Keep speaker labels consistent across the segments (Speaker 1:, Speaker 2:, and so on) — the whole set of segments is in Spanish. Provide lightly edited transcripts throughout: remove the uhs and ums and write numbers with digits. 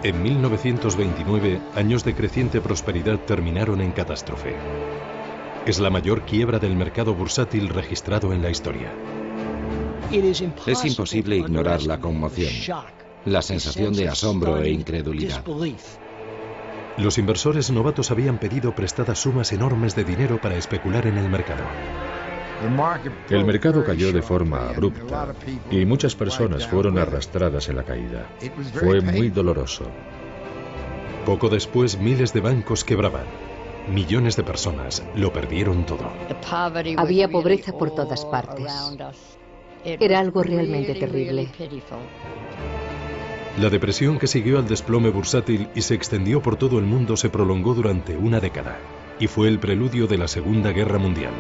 Speaker 1: En 1929, años de creciente prosperidad terminaron en catástrofe. Es la mayor quiebra del mercado bursátil registrado en la historia.
Speaker 2: Es imposible ignorar la conmoción, la sensación de asombro e incredulidad.
Speaker 1: Los inversores novatos habían pedido prestadas sumas enormes de dinero para especular en el mercado.
Speaker 3: El mercado cayó de forma abrupta y muchas personas fueron arrastradas en la caída. Fue muy doloroso.
Speaker 1: Poco después, miles de bancos quebraban. Millones de personas lo perdieron todo.
Speaker 4: Había pobreza por todas partes. Era algo realmente terrible.
Speaker 1: La depresión que siguió al desplome bursátil y se extendió por todo el mundo se prolongó durante una década y fue el preludio de la Segunda Guerra Mundial.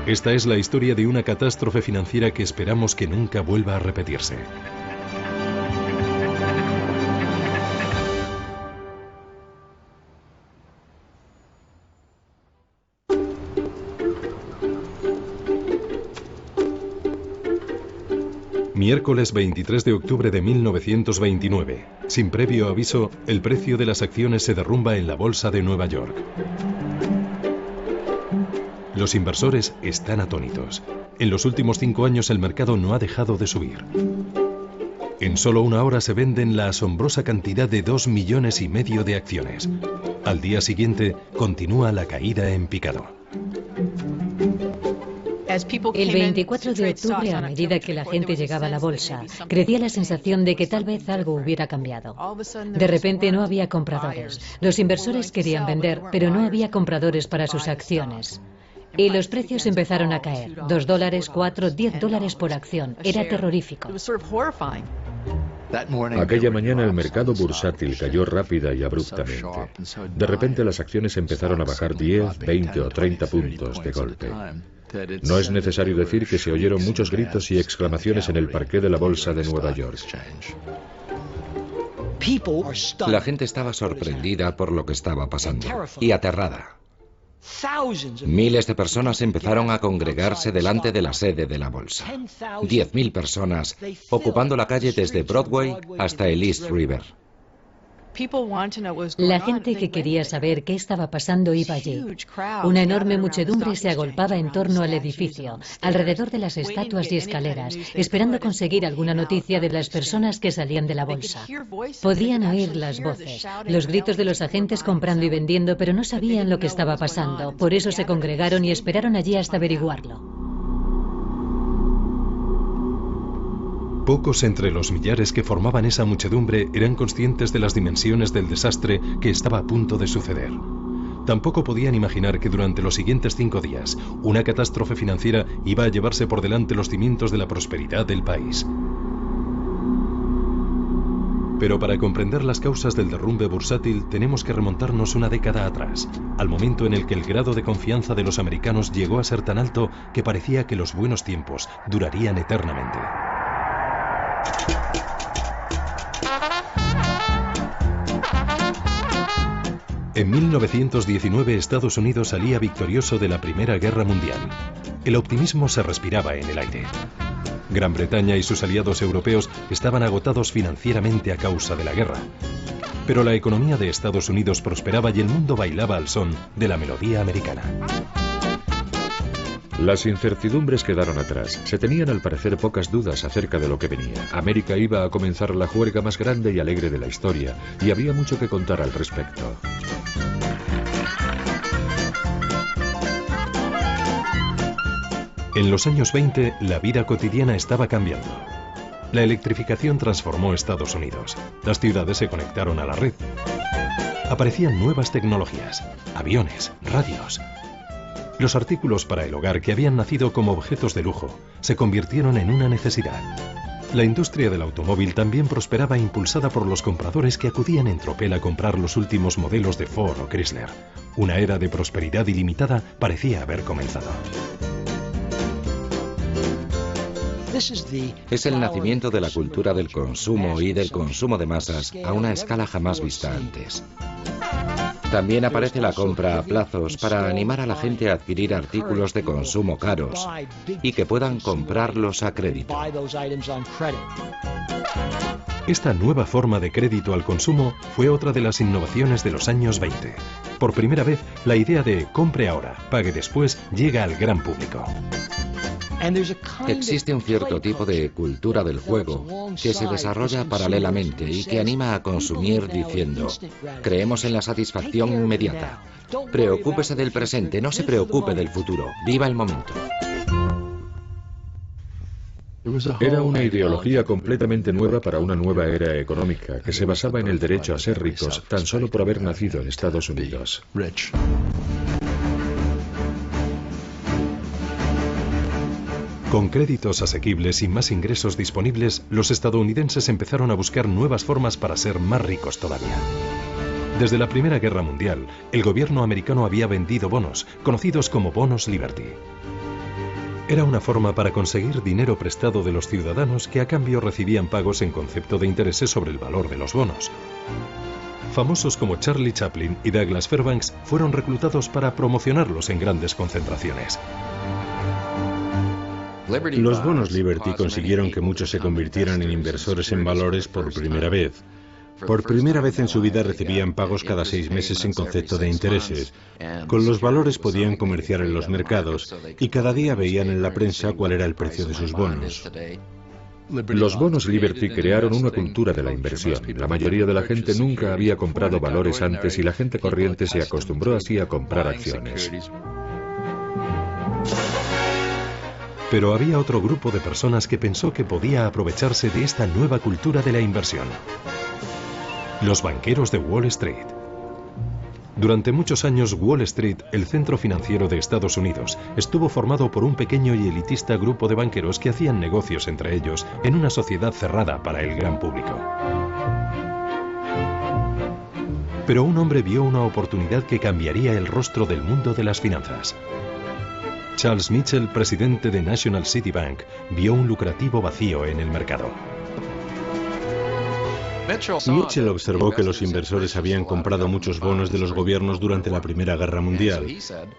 Speaker 1: Esta es la historia de una catástrofe financiera que esperamos que nunca vuelva a repetirse. Miércoles 23 de octubre de 1929. Sin previo aviso, el precio de las acciones se derrumba en la bolsa de Nueva York. Los inversores están atónitos. En los últimos 5 años el mercado no ha dejado de subir. En solo una hora se venden la asombrosa cantidad de 2,5 millones de acciones. Al día siguiente continúa la caída en picado.
Speaker 5: El 24 de octubre, a medida que la gente llegaba a la bolsa, crecía la sensación de que tal vez algo hubiera cambiado. De repente no había compradores. Los inversores querían vender, pero no había compradores para sus acciones. Y los precios empezaron a caer. $2, $4, $10 por acción. Era terrorífico.
Speaker 3: Aquella mañana el mercado bursátil cayó rápida y abruptamente. De repente las acciones empezaron a bajar 10, 20 o 30 puntos de golpe. No es necesario decir que se oyeron muchos gritos y exclamaciones en el parqué de la bolsa de Nueva York.
Speaker 2: La gente estaba sorprendida por lo que estaba pasando y aterrada. Miles de personas empezaron a congregarse delante de la sede de la bolsa. 10.000 personas ocupando la calle desde Broadway hasta el East River.
Speaker 5: La gente que quería saber qué estaba pasando iba allí. Una enorme muchedumbre se agolpaba en torno al edificio, alrededor de las estatuas y escaleras, esperando conseguir alguna noticia de las personas que salían de la bolsa. Podían oír las voces, los gritos de los agentes comprando y vendiendo, pero no sabían lo que estaba pasando. Por eso se congregaron y esperaron allí hasta averiguarlo.
Speaker 1: Pocos entre los millares que formaban esa muchedumbre eran conscientes de las dimensiones del desastre que estaba a punto de suceder. Tampoco podían imaginar que durante los siguientes 5 días, una catástrofe financiera iba a llevarse por delante los cimientos de la prosperidad del país. Pero para comprender las causas del derrumbe bursátil tenemos que remontarnos una década atrás, al momento en el que el grado de confianza de los americanos llegó a ser tan alto que parecía que los buenos tiempos durarían eternamente. En 1919 Estados Unidos salía victorioso de la Primera Guerra Mundial. El optimismo se respiraba en el aire. Gran Bretaña y sus aliados europeos estaban agotados financieramente a causa de la guerra. Pero la economía de Estados Unidos prosperaba y el mundo bailaba al son de la melodía americana.
Speaker 3: Las incertidumbres quedaron atrás. Se tenían al parecer pocas dudas acerca de lo que venía. América iba a comenzar la juerga más grande y alegre de la historia, y había mucho que contar al respecto.
Speaker 1: En los años 20, la vida cotidiana estaba cambiando. La electrificación transformó Estados Unidos. Las ciudades se conectaron a la red. Aparecían nuevas tecnologías, aviones, radios. Los artículos para el hogar que habían nacido como objetos de lujo se convirtieron en una necesidad. La industria del automóvil también prosperaba impulsada por los compradores que acudían en tropel a comprar los últimos modelos de Ford o Chrysler. Una era de prosperidad ilimitada parecía haber comenzado.
Speaker 2: Es el nacimiento de la cultura del consumo y del consumo de masas a una escala jamás vista antes. También aparece la compra a plazos para animar a la gente a adquirir artículos de consumo caros y que puedan comprarlos a crédito.
Speaker 1: Esta nueva forma de crédito al consumo fue otra de las innovaciones de los años 20. Por primera vez, la idea de compre ahora, pague después llega al gran público.
Speaker 2: Existe un cierto tipo de cultura del juego que se desarrolla paralelamente y que anima a consumir diciendo: creemos en la satisfacción inmediata. Preocúpese del presente, no se preocupe del futuro. Viva el momento.
Speaker 3: Era una ideología completamente nueva para una nueva era económica que se basaba en el derecho a ser ricos tan solo por haber nacido en Estados Unidos.
Speaker 1: Con créditos asequibles y más ingresos disponibles, los estadounidenses empezaron a buscar nuevas formas para ser más ricos todavía. Desde la Primera Guerra Mundial, el gobierno americano había vendido bonos, conocidos como bonos Liberty. Era una forma para conseguir dinero prestado de los ciudadanos que a cambio recibían pagos en concepto de intereses sobre el valor de los bonos. Famosos como Charlie Chaplin y Douglas Fairbanks fueron reclutados para promocionarlos en grandes concentraciones.
Speaker 6: Los bonos Liberty consiguieron que muchos se convirtieran en inversores en valores por primera vez. Por primera vez en su vida recibían pagos cada 6 meses en concepto de intereses. Con los valores podían comerciar en los mercados y cada día veían en la prensa cuál era el precio de sus bonos.
Speaker 3: Los bonos Liberty crearon una cultura de la inversión. La mayoría de la gente nunca había comprado valores antes y la gente corriente se acostumbró así a comprar acciones.
Speaker 1: Pero había otro grupo de personas que pensó que podía aprovecharse de esta nueva cultura de la inversión: los banqueros de Wall Street. Durante muchos años, Wall Street, el centro financiero de Estados Unidos, estuvo formado por un pequeño y elitista grupo de banqueros que hacían negocios entre ellos en una sociedad cerrada para el gran público. Pero un hombre vio una oportunidad que cambiaría el rostro del mundo de las finanzas. Charles Mitchell, presidente de National City Bank, vio un lucrativo vacío en el mercado.
Speaker 6: Mitchell observó que los inversores habían comprado muchos bonos de los gobiernos durante la Primera Guerra Mundial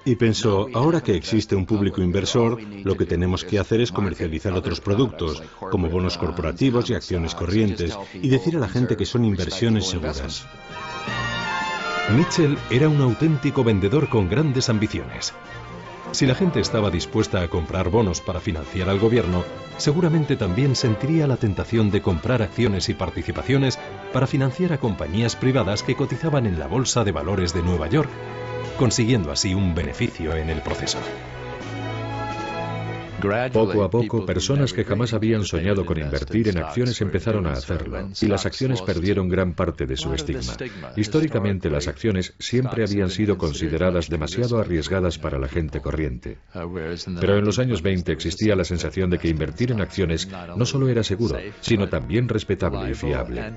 Speaker 6: y pensó: ahora que existe un público inversor, lo que tenemos que hacer es comercializar otros productos, como bonos corporativos y acciones corrientes, y decir a la gente que son inversiones seguras.
Speaker 1: Mitchell era un auténtico vendedor con grandes ambiciones. Si la gente estaba dispuesta a comprar bonos para financiar al gobierno, seguramente también sentiría la tentación de comprar acciones y participaciones para financiar a compañías privadas que cotizaban en la Bolsa de Valores de Nueva York, consiguiendo así un beneficio en el proceso.
Speaker 3: Poco a poco, personas que jamás habían soñado con invertir en acciones empezaron a hacerlo, y las acciones perdieron gran parte de su estigma. Históricamente, las acciones siempre habían sido consideradas demasiado arriesgadas para la gente corriente. Pero en los años 20 existía la sensación de que invertir en acciones no solo era seguro, sino también respetable y fiable.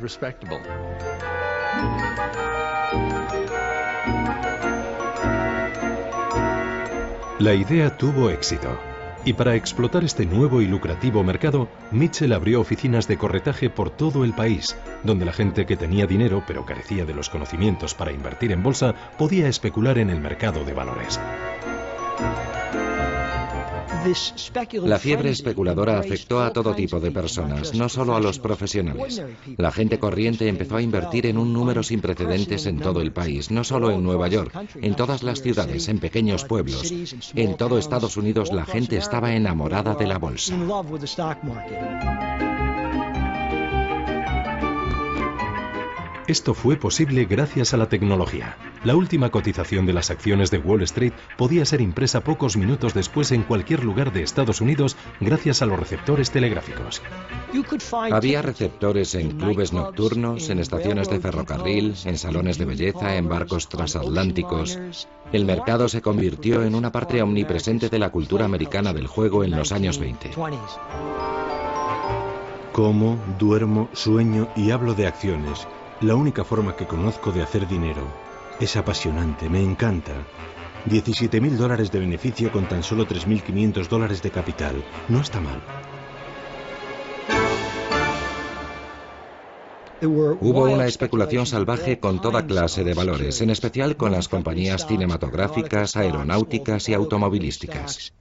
Speaker 1: La idea tuvo éxito. Y para explotar este nuevo y lucrativo mercado, Mitchell abrió oficinas de corretaje por todo el país, donde la gente que tenía dinero pero carecía de los conocimientos para invertir en bolsa podía especular en el mercado de valores.
Speaker 2: La fiebre especuladora afectó a todo tipo de personas, no solo a los profesionales. La gente corriente empezó a invertir en un número sin precedentes en todo el país, no solo en Nueva York, en todas las ciudades, en pequeños pueblos. En todo Estados Unidos la gente estaba enamorada de la bolsa.
Speaker 1: Esto fue posible gracias a la tecnología. La última cotización de las acciones de Wall Street podía ser impresa pocos minutos después en cualquier lugar de Estados Unidos gracias a los receptores telegráficos.
Speaker 2: Había receptores en clubes nocturnos, en estaciones de ferrocarril, en salones de belleza, en barcos transatlánticos. El mercado se convirtió en una parte omnipresente de la cultura americana del juego en los años 20.
Speaker 6: Como, duermo, sueño y hablo de acciones. La única forma que conozco de hacer dinero. Es apasionante, me encanta. $17.000 de beneficio con tan solo $3.500 de capital. No está mal.
Speaker 2: Hubo una especulación salvaje con toda clase de valores, en especial con las compañías cinematográficas, aeronáuticas y automovilísticas.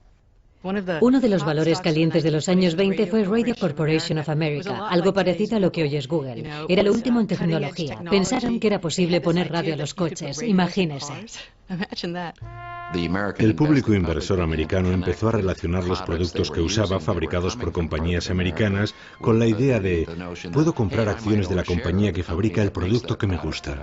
Speaker 5: Uno de los valores calientes de los años 20 fue Radio Corporation of America, algo parecido a lo que hoy es Google. Era lo último en tecnología. Pensaron que era posible poner radio a los coches, imagínese.
Speaker 6: El público inversor americano empezó a relacionar los productos que usaba fabricados por compañías americanas con la idea de puedo comprar acciones de la compañía que fabrica el producto que me gusta.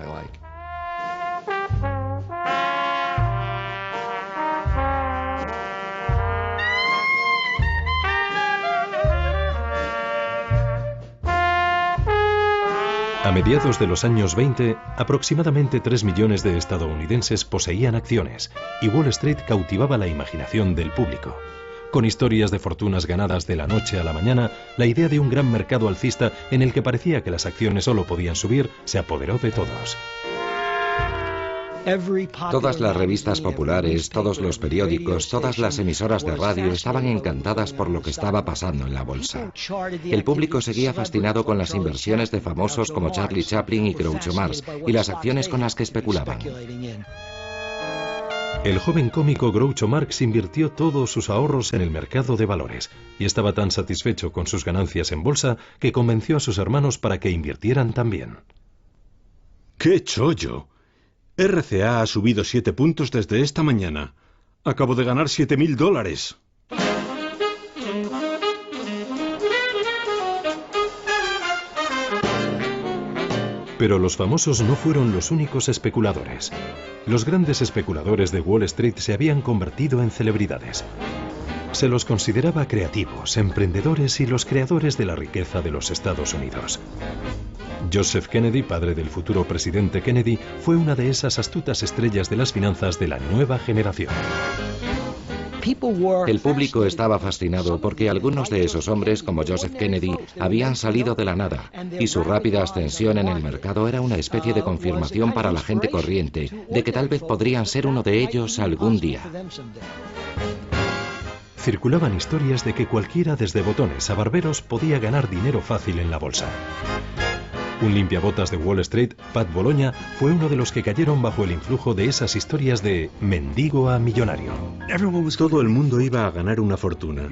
Speaker 1: A mediados de los años 20, aproximadamente 3 millones de estadounidenses poseían acciones y Wall Street cautivaba la imaginación del público. Con historias de fortunas ganadas de la noche a la mañana, la idea de un gran mercado alcista en el que parecía que las acciones solo podían subir se apoderó de todos.
Speaker 2: Todas las revistas populares, todos los periódicos, todas las emisoras de radio estaban encantadas por lo que estaba pasando en la bolsa. El público seguía fascinado con las inversiones de famosos como Charlie Chaplin y Groucho Marx y las acciones con las que especulaban.
Speaker 1: El joven cómico Groucho Marx invirtió todos sus ahorros en el mercado de valores y estaba tan satisfecho con sus ganancias en bolsa que convenció a sus hermanos para que invirtieran también.
Speaker 6: ¡Qué chollo! RCA ha subido 7 puntos desde esta mañana. Acabo de ganar $7.000.
Speaker 1: Pero los famosos no fueron los únicos especuladores. Los grandes especuladores de Wall Street se habían convertido en celebridades. Se los consideraba creativos, emprendedores y los creadores de la riqueza de los Estados Unidos. Joseph Kennedy, padre del futuro presidente Kennedy, fue una de esas astutas estrellas de las finanzas de la nueva generación.
Speaker 2: El público estaba fascinado porque algunos de esos hombres, como Joseph Kennedy, habían salido de la nada, y su rápida ascensión en el mercado era una especie de confirmación para la gente corriente de que tal vez podrían ser uno de ellos algún día.
Speaker 1: Circulaban historias de que cualquiera, desde botones a barberos, podía ganar dinero fácil en la bolsa. Un limpiabotas de Wall Street, Pat Bologna, fue uno de los que cayeron bajo el influjo de esas historias de mendigo a millonario.
Speaker 6: Todo el mundo iba a ganar una fortuna.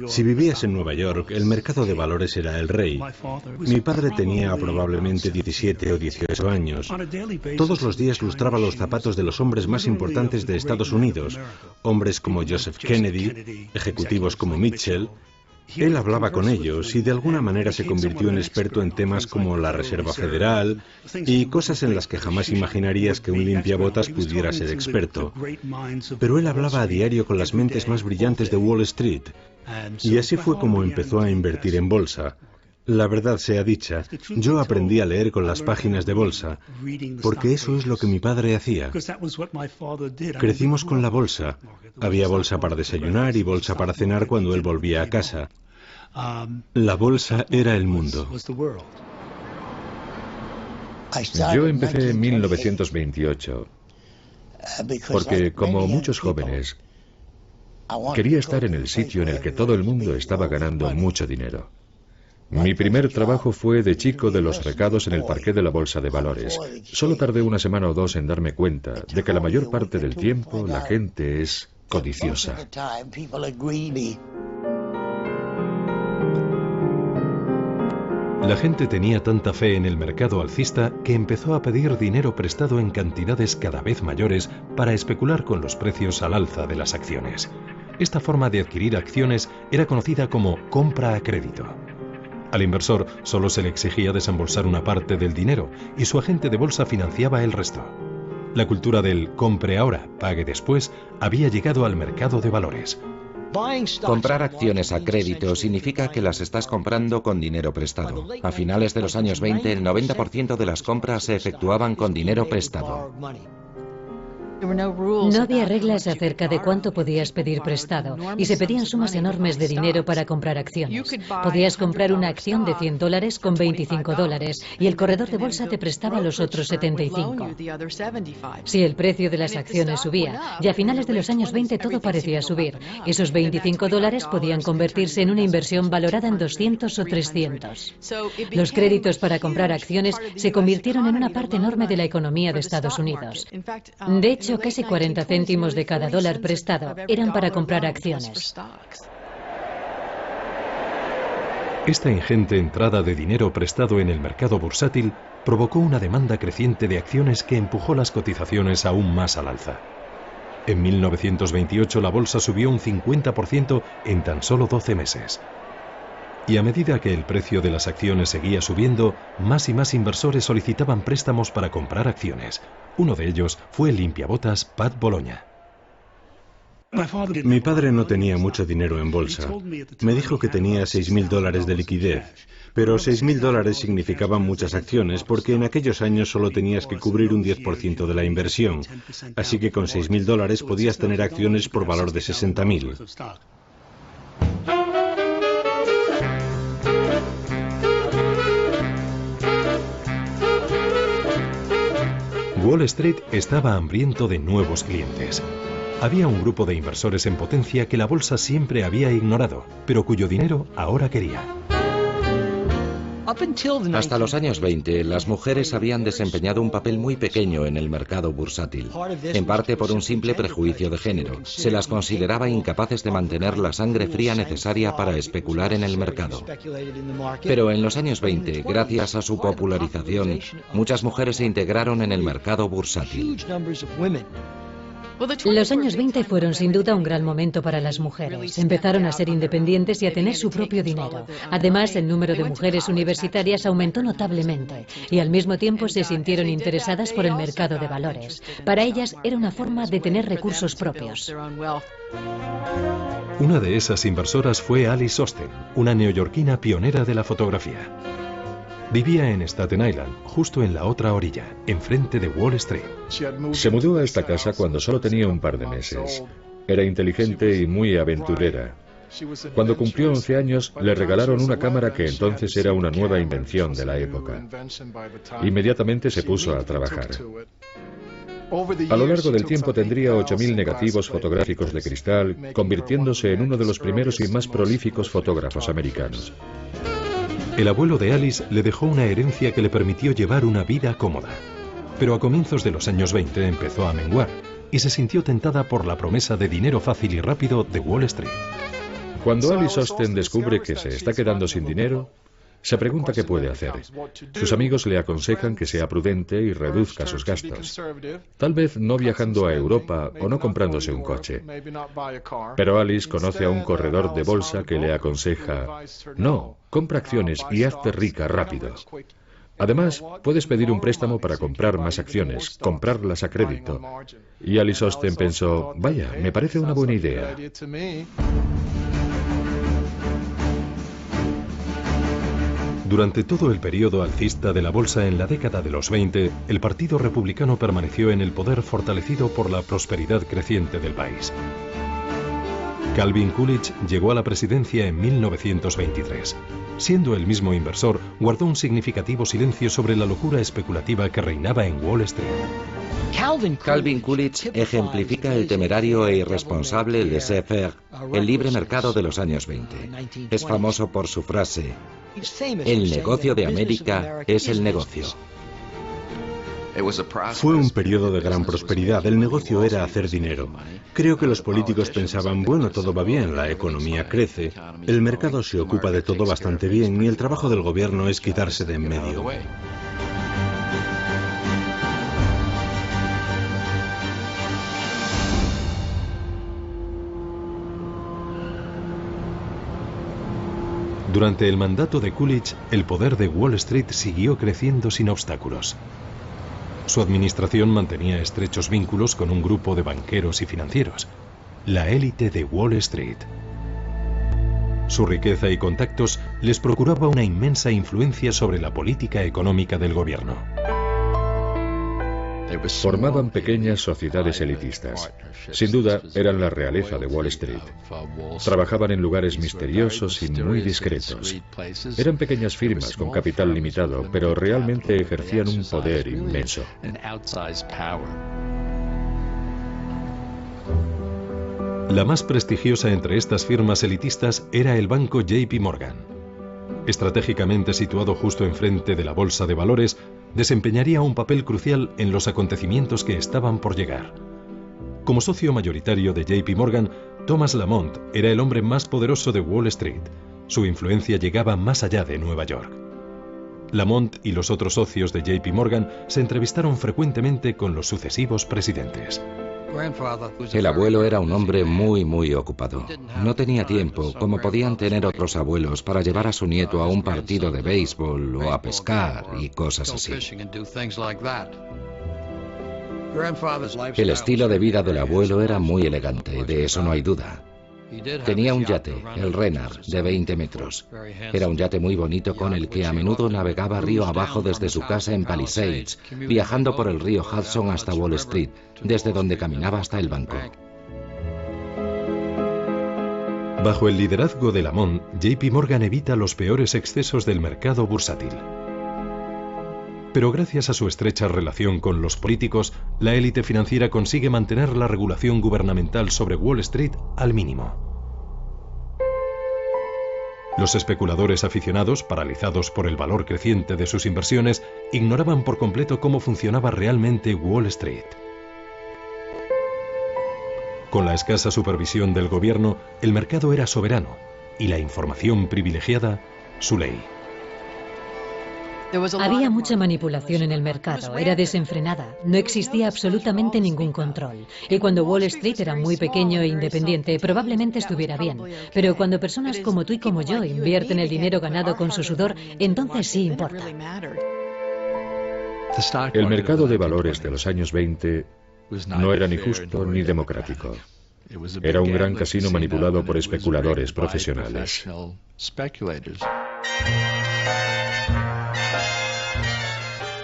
Speaker 6: Si vivías en Nueva York, el mercado de valores era el rey. Mi padre tenía probablemente 17 o 18 años. Todos los días lustraba los zapatos de los hombres más importantes de Estados Unidos, hombres como Joseph Kennedy, ejecutivos como Mitchell. Él hablaba con ellos y de alguna manera se convirtió en experto en temas como la Reserva Federal y cosas en las que jamás imaginarías que un limpiabotas pudiera ser experto. Pero él hablaba a diario con las mentes más brillantes de Wall Street y así fue como empezó a invertir en bolsa. La verdad sea dicha, yo aprendí a leer con las páginas de bolsa, porque eso es lo que mi padre hacía. Crecimos con la bolsa. Había bolsa para desayunar y bolsa para cenar cuando él volvía a casa. La bolsa era el mundo.
Speaker 3: Yo empecé en 1928, porque como muchos jóvenes, quería estar en el sitio en el que todo el mundo estaba ganando mucho dinero. Mi primer trabajo fue de chico de los recados en el parqué de la Bolsa de Valores. Solo tardé una semana o dos en darme cuenta de que la mayor parte del tiempo la gente es codiciosa.
Speaker 1: La gente tenía tanta fe en el mercado alcista que empezó a pedir dinero prestado en cantidades cada vez mayores para especular con los precios al alza de las acciones. Esta forma de adquirir acciones era conocida como compra a crédito. Al inversor solo se le exigía desembolsar una parte del dinero y su agente de bolsa financiaba el resto. La cultura del compre ahora, pague después había llegado al mercado de valores.
Speaker 2: Comprar acciones a crédito significa que las estás comprando con dinero prestado. A finales de los años 20, el 90% de las compras se efectuaban con dinero prestado.
Speaker 5: No había reglas acerca de cuánto podías pedir prestado y se pedían sumas enormes de dinero para comprar acciones. Podías comprar una acción de $100 con $25 y el corredor de bolsa te prestaba los otros 75. Si el precio de las acciones subía, y a finales de los años 20 todo parecía subir, esos $25 podían convertirse en una inversión valorada en 200 o 300. Los créditos para comprar acciones se convirtieron en una parte enorme de la economía de Estados Unidos. De hecho, casi 40 céntimos de cada dólar prestado eran para comprar acciones.
Speaker 1: Esta ingente entrada de dinero prestado en el mercado bursátil provocó una demanda creciente de acciones que empujó las cotizaciones aún más al alza. En 1928 la bolsa subió un 50% en tan solo 12 meses. Y a medida que el precio de las acciones seguía subiendo, más y más inversores solicitaban préstamos para comprar acciones. Uno de ellos fue el limpiabotas Pat Bologna.
Speaker 6: Mi padre no tenía mucho dinero en bolsa. Me dijo que tenía $6.000 de liquidez. Pero $6.000 significaban muchas acciones porque en aquellos años solo tenías que cubrir un 10% de la inversión. Así que con $6.000 podías tener acciones por valor de $60.000.
Speaker 1: Wall Street estaba hambriento de nuevos clientes. Había un grupo de inversores en potencia que la bolsa siempre había ignorado, pero cuyo dinero ahora quería.
Speaker 2: Hasta los años 20, las mujeres habían desempeñado un papel muy pequeño en el mercado bursátil, en parte por un simple prejuicio de género. Se las consideraba incapaces de mantener la sangre fría necesaria para especular en el mercado. Pero en los años 20, gracias a su popularización, muchas mujeres se integraron en el mercado bursátil.
Speaker 5: Los años 20 fueron sin duda un gran momento para las mujeres. Empezaron a ser independientes y a tener su propio dinero. Además, el número de mujeres universitarias aumentó notablemente y al mismo tiempo se sintieron interesadas por el mercado de valores. Para ellas era una forma de tener recursos propios.
Speaker 1: Una de esas inversoras fue Alice Osten, una neoyorquina pionera de la fotografía. Vivía en Staten Island, justo en la otra orilla, enfrente de Wall Street.
Speaker 3: Se mudó a esta casa cuando solo tenía un par de meses. Era inteligente y muy aventurera. Cuando cumplió 11 años, le regalaron una cámara que entonces era una nueva invención de la época. Inmediatamente se puso a trabajar. A lo largo del tiempo tendría 8.000 negativos fotográficos de cristal, convirtiéndose en uno de los primeros y más prolíficos fotógrafos americanos.
Speaker 1: El abuelo de Alice le dejó una herencia que le permitió llevar una vida cómoda. Pero a comienzos de los años 20 empezó a menguar y se sintió tentada por la promesa de dinero fácil y rápido de Wall Street.
Speaker 3: Cuando Alice Osten descubre que se está quedando sin dinero, se pregunta qué puede hacer. Sus amigos le aconsejan que sea prudente y reduzca sus gastos. Tal vez no viajando a Europa o no comprándose un coche. Pero Alice conoce a un corredor de bolsa que le aconseja: no, compra acciones y hazte rica rápido. Además, puedes pedir un préstamo para comprar más acciones, comprarlas a crédito. Y Alice Osten pensó: vaya, me parece una buena idea.
Speaker 1: Durante todo el periodo alcista de la bolsa en la década de los 20, el Partido Republicano permaneció en el poder fortalecido por la prosperidad creciente del país. Calvin Coolidge llegó a la presidencia en 1923. Siendo el mismo inversor, guardó un significativo silencio sobre la locura especulativa que reinaba en Wall Street.
Speaker 2: Calvin Coolidge ejemplifica el temerario e irresponsable laissez-faire, el libre mercado de los años 20. Es famoso por su frase: el negocio de América es el negocio.
Speaker 6: Fue un periodo de gran prosperidad. El negocio era hacer dinero. Creo que los políticos pensaban: bueno, todo va bien, la economía crece, el mercado se ocupa de todo bastante bien y el trabajo del gobierno es quitarse de en medio.
Speaker 1: Durante el mandato de Coolidge, el poder de Wall Street siguió creciendo sin obstáculos. Su administración mantenía estrechos vínculos con un grupo de banqueros y financieros, la élite de Wall Street. Su riqueza y contactos les procuraba una inmensa influencia sobre la política económica del gobierno.
Speaker 3: Formaban pequeñas sociedades elitistas. Sin duda, eran la realeza de Wall Street. Trabajaban en lugares misteriosos y muy discretos. Eran pequeñas firmas con capital limitado, pero realmente ejercían un poder inmenso.
Speaker 1: La más prestigiosa entre estas firmas elitistas era el banco JP Morgan. Estratégicamente situado justo enfrente de la bolsa de valores, desempeñaría un papel crucial en los acontecimientos que estaban por llegar. Como socio mayoritario de JP Morgan, Thomas Lamont era el hombre más poderoso de Wall Street. Su influencia llegaba más allá de Nueva York. Lamont y los otros socios de JP Morgan se entrevistaron frecuentemente con los sucesivos presidentes.
Speaker 2: El abuelo era un hombre muy ocupado. No tenía tiempo, como podían tener otros abuelos, para llevar a su nieto a un partido de béisbol o a pescar y cosas así. El estilo de vida del abuelo era muy elegante, de eso no hay duda. Tenía un yate, el Renard, de 20 metros. Era un yate muy bonito con el que a menudo navegaba río abajo desde su casa en Palisades, viajando por el río Hudson hasta Wall Street, desde donde caminaba hasta el banco.
Speaker 1: Bajo el liderazgo de Lamont, JP Morgan evita los peores excesos del mercado bursátil. Pero gracias a su estrecha relación con los políticos, la élite financiera consigue mantener la regulación gubernamental sobre Wall Street al mínimo. Los especuladores aficionados, paralizados por el valor creciente de sus inversiones, ignoraban por completo cómo funcionaba realmente Wall Street. Con la escasa supervisión del gobierno, el mercado era soberano y la información privilegiada, su ley.
Speaker 5: Había mucha manipulación en el mercado, era desenfrenada, no existía absolutamente ningún control. Y cuando Wall Street era muy pequeño e independiente, probablemente estuviera bien. Pero cuando personas como tú y como yo invierten el dinero ganado con su sudor, entonces sí importa.
Speaker 3: El mercado de valores de los años 20 no era ni justo ni democrático. Era un gran casino manipulado por especuladores profesionales.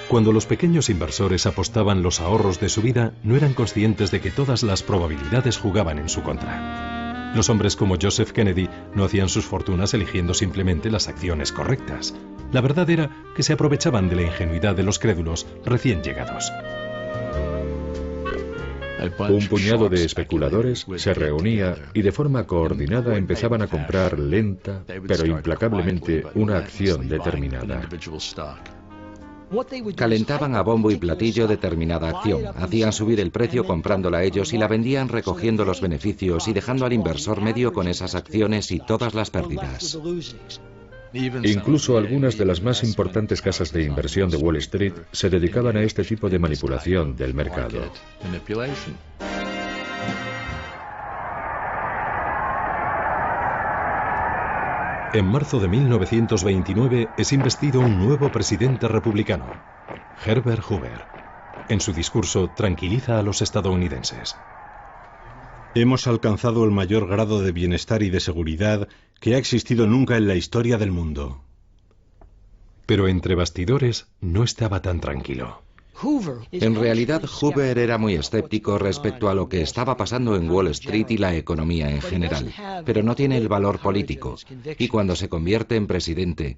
Speaker 1: Cuando los pequeños inversores apostaban los ahorros de su vida, no eran conscientes de que todas las probabilidades jugaban en su contra. Los hombres como Joseph Kennedy no hacían sus fortunas eligiendo simplemente las acciones correctas. La verdad era que se aprovechaban de la ingenuidad de los crédulos recién llegados.
Speaker 3: Un puñado de especuladores se reunía y de forma coordinada empezaban a comprar lenta, pero implacablemente, una acción determinada.
Speaker 2: Calentaban a bombo y platillo determinada acción, hacían subir el precio comprándola ellos y la vendían recogiendo los beneficios y dejando al inversor medio con esas acciones y todas las pérdidas.
Speaker 3: Incluso algunas de las más importantes casas de inversión de Wall Street se dedicaban a este tipo de manipulación del mercado.
Speaker 1: En marzo de 1929 es investido un nuevo presidente republicano, Herbert Hoover. En su discurso tranquiliza a los estadounidenses.
Speaker 6: Hemos alcanzado el mayor grado de bienestar y de seguridad que ha existido nunca en la historia del mundo.
Speaker 1: Pero entre bastidores no estaba tan tranquilo.
Speaker 2: En realidad, Hoover era muy escéptico respecto a lo que estaba pasando en Wall Street y la economía en general, pero no tiene el valor político, y cuando se convierte en presidente,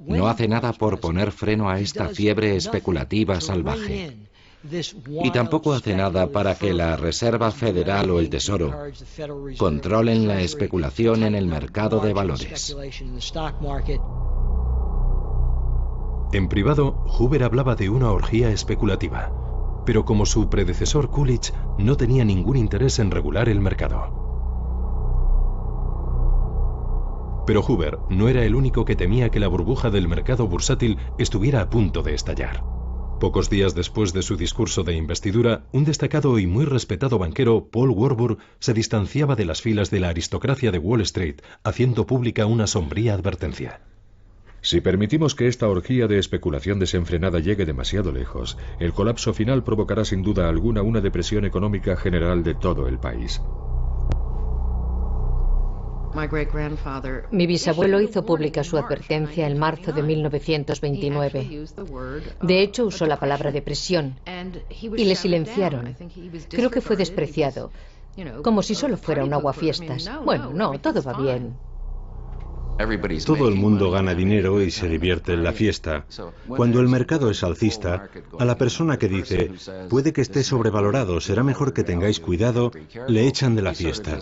Speaker 2: no hace nada por poner freno a esta fiebre especulativa salvaje. Y tampoco hace nada para que la Reserva Federal o el Tesoro controlen la especulación en el mercado de valores.
Speaker 1: En privado, Hoover hablaba de una orgía especulativa, pero como su predecesor Coolidge no tenía ningún interés en regular el mercado. Pero Hoover no era el único que temía que la burbuja del mercado bursátil estuviera a punto de estallar. Pocos días después de su discurso de investidura, un destacado y muy respetado banquero, Paul Warburg, se distanciaba de las filas de la aristocracia de Wall Street, haciendo pública una sombría advertencia.
Speaker 3: Si permitimos que esta orgía de especulación desenfrenada llegue demasiado lejos, el colapso final provocará sin duda alguna una depresión económica general de todo el país.
Speaker 4: Mi bisabuelo hizo pública su advertencia en marzo de 1929. De hecho, usó la palabra depresión y le silenciaron. Creo que fue despreciado, como si solo fuera un aguafiestas. Bueno, no, todo va bien.
Speaker 6: Todo el mundo gana dinero y se divierte en la fiesta. Cuando el mercado es alcista, a la persona que dice, puede que esté sobrevalorado, será mejor que tengáis cuidado, le echan de la fiesta.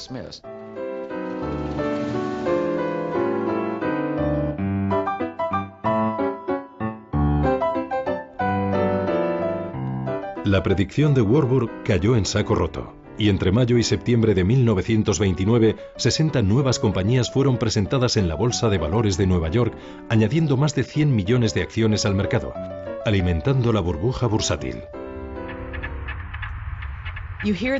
Speaker 1: La predicción de Warburg cayó en saco roto, y entre mayo y septiembre de 1929, 60 nuevas compañías fueron presentadas en la Bolsa de Valores de Nueva York, añadiendo más de 100 millones de acciones al mercado, alimentando la burbuja bursátil.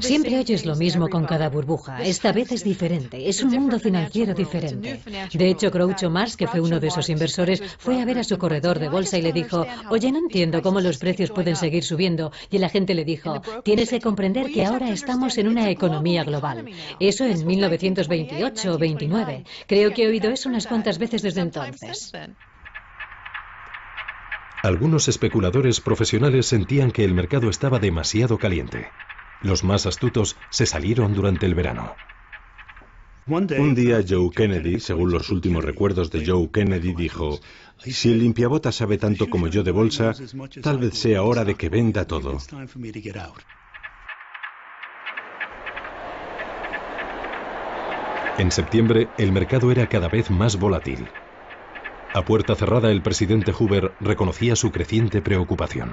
Speaker 5: Siempre oyes lo mismo con cada burbuja. Esta vez es diferente. Es un mundo financiero diferente. De hecho, Groucho Marx, que fue uno de esos inversores, fue a ver a su corredor de bolsa y le dijo, oye, no entiendo cómo los precios pueden seguir subiendo. Y el agente le dijo, tienes que comprender que ahora estamos en una economía global. Eso en 1928 o 29. Creo que he oído eso unas cuantas veces desde entonces.
Speaker 1: Algunos especuladores profesionales sentían que el mercado estaba demasiado caliente. Los más astutos se salieron durante el verano.
Speaker 6: Un día Joe Kennedy, según los últimos recuerdos de Joe Kennedy, dijo, si el limpiabotas sabe tanto como yo de bolsa, tal vez sea hora de que venda todo.
Speaker 1: En septiembre, el mercado era cada vez más volátil. A puerta cerrada, el presidente Hoover reconocía su creciente preocupación.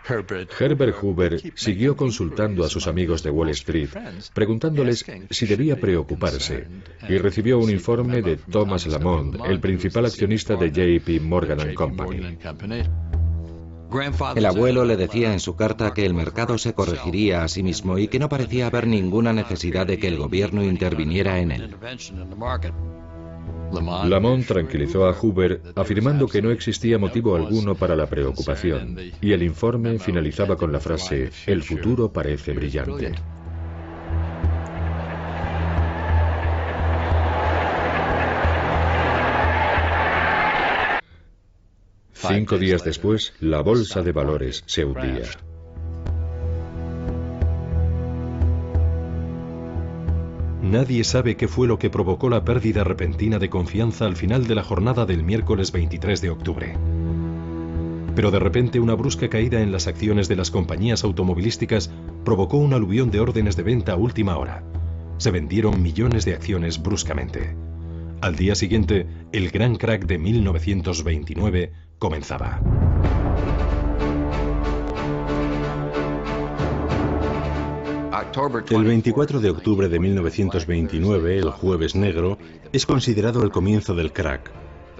Speaker 3: Herbert Hoover siguió consultando a sus amigos de Wall Street, preguntándoles si debía preocuparse, y recibió un informe de Thomas Lamont, el principal accionista de J.P. Morgan & Company.
Speaker 2: El abuelo le decía en su carta que el mercado se corregiría a sí mismo y que no parecía haber ninguna necesidad de que el gobierno interviniera en él.
Speaker 3: Lamont tranquilizó a Hoover afirmando que no existía motivo alguno para la preocupación, y el informe finalizaba con la frase, el futuro parece brillante. Cinco días después, la bolsa de valores se hundía.
Speaker 1: Nadie sabe qué fue lo que provocó la pérdida repentina de confianza al final de la jornada del miércoles 23 de octubre. Pero de repente una brusca caída en las acciones de las compañías automovilísticas provocó un aluvión de órdenes de venta a última hora. Se vendieron millones de acciones bruscamente. Al día siguiente, el gran crack de 1929 comenzaba.
Speaker 6: El 24 de octubre de 1929, el Jueves Negro, es considerado el comienzo del crack.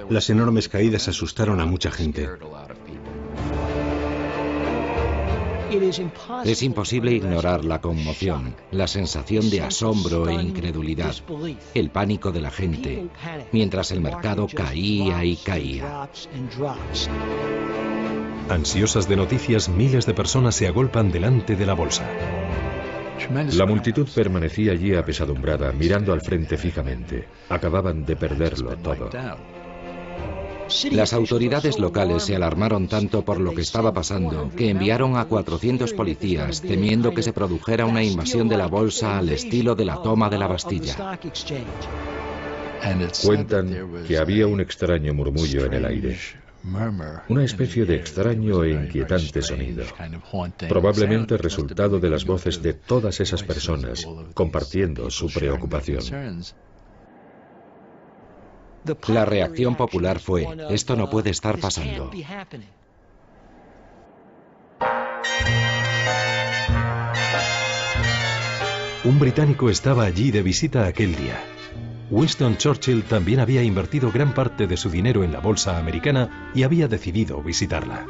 Speaker 6: Las enormes caídas asustaron a mucha gente.
Speaker 2: Es imposible ignorar la conmoción, la sensación de asombro e incredulidad, el pánico de la gente, mientras el mercado caía y caía.
Speaker 1: Ansiosas de noticias, miles de personas se agolpan delante de la bolsa.
Speaker 3: La multitud permanecía allí apesadumbrada, mirando al frente fijamente. Acababan de perderlo todo.
Speaker 2: Las autoridades locales se alarmaron tanto por lo que estaba pasando que enviaron a 400 policías temiendo que se produjera una invasión de la bolsa al estilo de la toma de la Bastilla.
Speaker 3: Cuentan que había un extraño murmullo en el aire. Una especie de extraño e inquietante sonido, probablemente resultado de las voces de todas esas personas compartiendo su preocupación.
Speaker 2: La reacción popular fue, esto no puede estar pasando.
Speaker 1: Un británico estaba allí de visita aquel día. Winston Churchill también había invertido gran parte de su dinero en la bolsa americana y había decidido visitarla.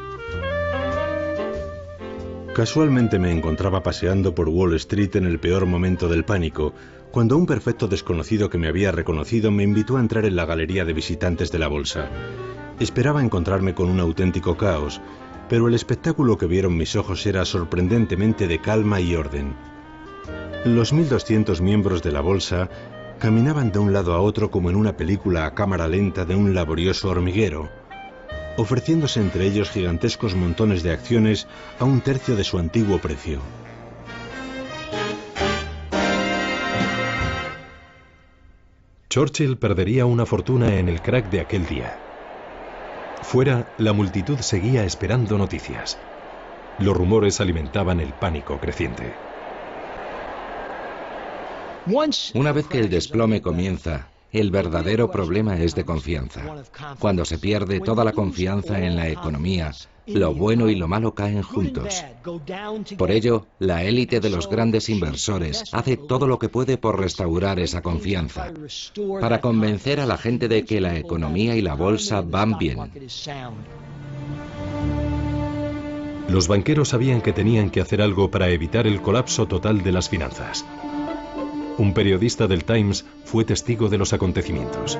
Speaker 6: Casualmente me encontraba paseando por Wall Street en el peor momento del pánico, cuando un perfecto desconocido que me había reconocido me invitó a entrar en la galería de visitantes de la bolsa. Esperaba encontrarme con un auténtico caos, pero el espectáculo que vieron mis ojos era sorprendentemente de calma y orden. Los 1.200 miembros de la bolsa Caminaban de un lado a otro como en una película a cámara lenta de un laborioso hormiguero, ofreciéndose entre ellos gigantescos montones de acciones a un tercio de su antiguo precio.
Speaker 1: Churchill perdería una fortuna en el crack de aquel día. Fuera, la multitud seguía esperando noticias. Los rumores alimentaban el pánico creciente.
Speaker 2: Una vez que el desplome comienza, el verdadero problema es de confianza. Cuando se pierde toda la confianza en la economía, lo bueno y lo malo caen juntos. Por ello, la élite de los grandes inversores hace todo lo que puede por restaurar esa confianza, para convencer a la gente de que la economía y la bolsa van bien.
Speaker 1: Los banqueros sabían que tenían que hacer algo para evitar el colapso total de las finanzas. Un periodista del Times fue testigo de los acontecimientos.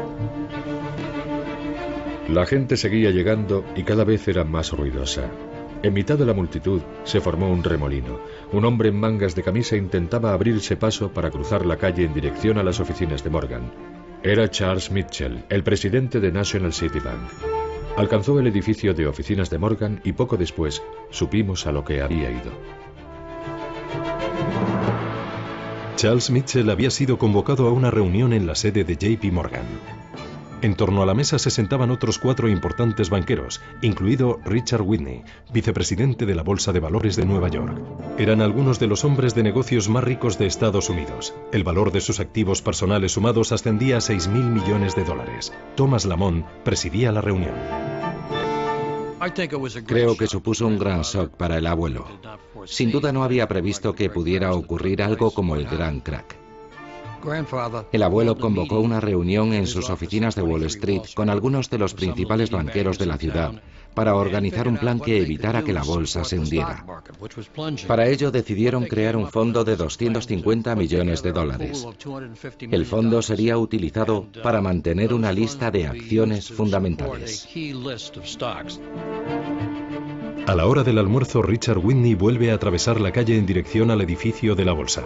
Speaker 3: La gente seguía llegando y cada vez era más ruidosa. En mitad de la multitud se formó un remolino. Un hombre en mangas de camisa intentaba abrirse paso para cruzar la calle en dirección a las oficinas de Morgan. Era Charles Mitchell, el presidente de National City Bank. Alcanzó el edificio de oficinas de Morgan y poco después supimos a lo que había ido.
Speaker 1: Charles Mitchell había sido convocado a una reunión en la sede de JP Morgan. En torno a la mesa se sentaban otros 4 importantes banqueros, incluido Richard Whitney, vicepresidente de la Bolsa de Valores de Nueva York. Eran algunos de los hombres de negocios más ricos de Estados Unidos. El valor de sus activos personales sumados ascendía a $6.000 millones. Thomas Lamont presidía la reunión.
Speaker 2: Creo que supuso un gran shock para el abuelo. Sin duda no había previsto que pudiera ocurrir algo como el gran crack. El abuelo convocó una reunión en sus oficinas de Wall Street con algunos de los principales banqueros de la ciudad para organizar un plan que evitara que la bolsa se hundiera. Para ello decidieron crear un fondo de $250 millones. El fondo sería utilizado para mantener una lista de acciones fundamentales.
Speaker 1: A la hora del almuerzo, Richard Whitney vuelve a atravesar la calle en dirección al edificio de la bolsa.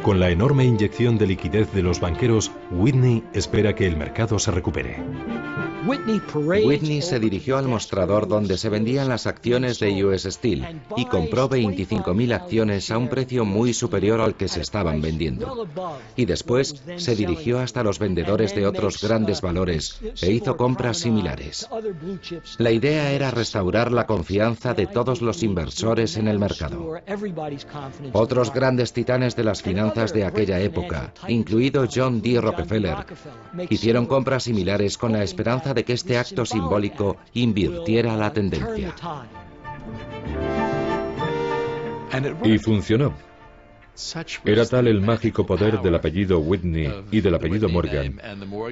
Speaker 1: Con la enorme inyección de liquidez de los banqueros, Whitney espera que el mercado se recupere.
Speaker 2: Whitney se dirigió al mostrador donde se vendían las acciones de US Steel y compró 25.000 acciones a un precio muy superior al que se estaban vendiendo. Y después se dirigió hasta los vendedores de otros grandes valores e hizo compras similares. La idea era restaurar la confianza de todos los inversores en el mercado. Otros grandes titanes de las finanzas de aquella época, incluido John D. Rockefeller, hicieron compras similares con la esperanza de que este acto simbólico invirtiera la tendencia.
Speaker 3: Y funcionó. Era tal el mágico poder del apellido Whitney y del apellido Morgan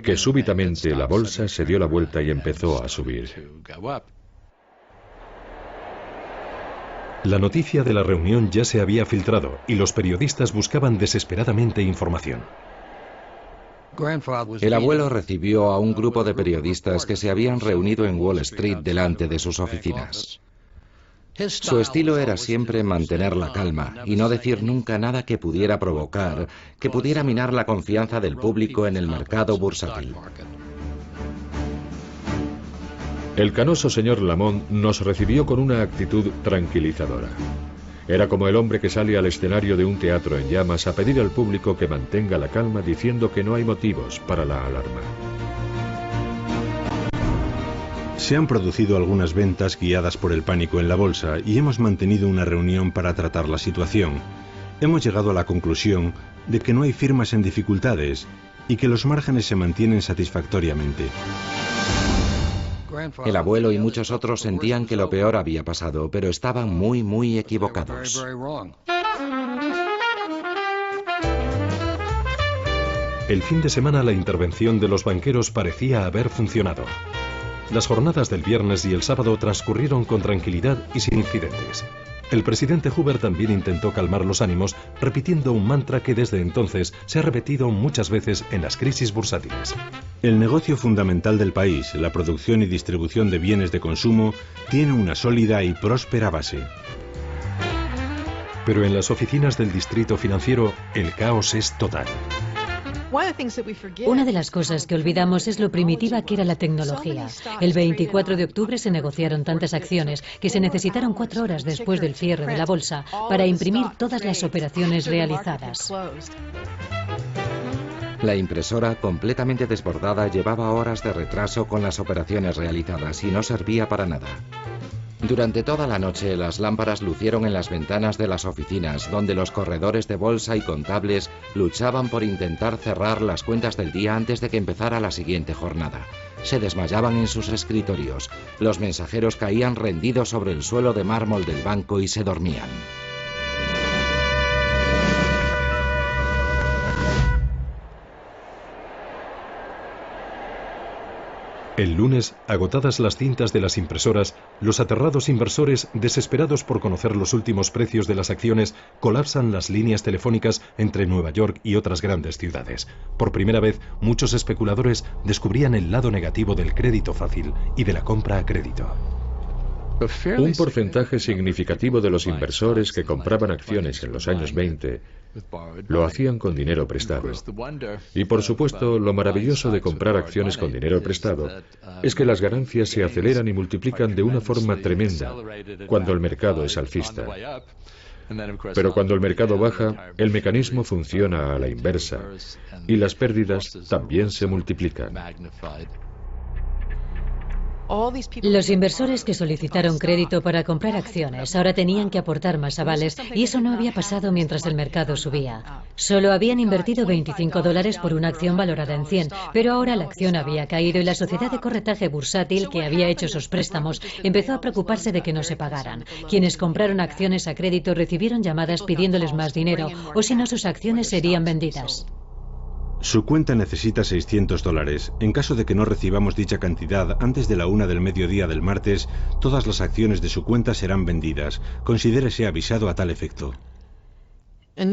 Speaker 3: que súbitamente la bolsa se dio la vuelta y empezó a subir.
Speaker 1: La noticia de la reunión ya se había filtrado y los periodistas buscaban desesperadamente información.
Speaker 2: El abuelo recibió a un grupo de periodistas que se habían reunido en Wall Street delante de sus oficinas. Su estilo era siempre mantener la calma y no decir nunca nada que pudiera provocar, que pudiera minar la confianza del público en el mercado bursátil.
Speaker 3: El canoso señor Lamont nos recibió con una actitud tranquilizadora. Era como el hombre que sale al escenario de un teatro en llamas a pedir al público que mantenga la calma diciendo que no hay motivos para la alarma.
Speaker 6: Se han producido algunas ventas guiadas por el pánico en la bolsa y hemos mantenido una reunión para tratar la situación. Hemos llegado a la conclusión de que no hay firmas en dificultades y que los márgenes se mantienen satisfactoriamente.
Speaker 2: El abuelo y muchos otros sentían que lo peor había pasado, pero estaban muy equivocados.
Speaker 1: El fin de semana la intervención de los banqueros parecía haber funcionado. Las jornadas del viernes y el sábado transcurrieron con tranquilidad y sin incidentes. El presidente Hoover también intentó calmar los ánimos, repitiendo un mantra que desde entonces se ha repetido muchas veces en las crisis bursátiles.
Speaker 6: El negocio fundamental del país, la producción y distribución de bienes de consumo, tiene una sólida y próspera base.
Speaker 1: Pero en las oficinas del distrito financiero, el caos es total.
Speaker 5: Una de las cosas que olvidamos es lo primitiva que era la tecnología. El 24 de octubre se negociaron tantas acciones que se necesitaron 4 horas después del cierre de la bolsa para imprimir todas las operaciones realizadas.
Speaker 2: La impresora, completamente desbordada, llevaba horas de retraso con las operaciones realizadas y no servía para nada. Durante toda la noche, las lámparas lucieron en las ventanas de las oficinas, donde los corredores de bolsa y contables luchaban por intentar cerrar las cuentas del día antes de que empezara la siguiente jornada. Se desmayaban en sus escritorios. Los mensajeros caían rendidos sobre el suelo de mármol del banco y se dormían.
Speaker 1: El lunes, agotadas las cintas de las impresoras, los aterrados inversores, desesperados por conocer los últimos precios de las acciones, colapsan las líneas telefónicas entre Nueva York y otras grandes ciudades. Por primera vez, muchos especuladores descubrían el lado negativo del crédito fácil y de la compra a crédito.
Speaker 3: Un porcentaje significativo de los inversores que compraban acciones en los años 20 lo hacían con dinero prestado. Y por supuesto, lo maravilloso de comprar acciones con dinero prestado es que las ganancias se aceleran y multiplican de una forma tremenda cuando el mercado es alcista. Pero cuando el mercado baja, el mecanismo funciona a la inversa y las pérdidas también se multiplican.
Speaker 5: Los inversores que solicitaron crédito para comprar acciones ahora tenían que aportar más avales y eso no había pasado mientras el mercado subía. Solo habían invertido $25 por una acción valorada en 100, pero ahora la acción había caído y la sociedad de corretaje bursátil que había hecho esos préstamos empezó a preocuparse de que no se pagaran. Quienes compraron acciones a crédito recibieron llamadas pidiéndoles más dinero o si no sus acciones serían vendidas.
Speaker 6: Su cuenta necesita $600. En caso de que no recibamos dicha cantidad antes de la 1 del mediodía del martes, todas las acciones de su cuenta serán vendidas. Considérese avisado a tal efecto.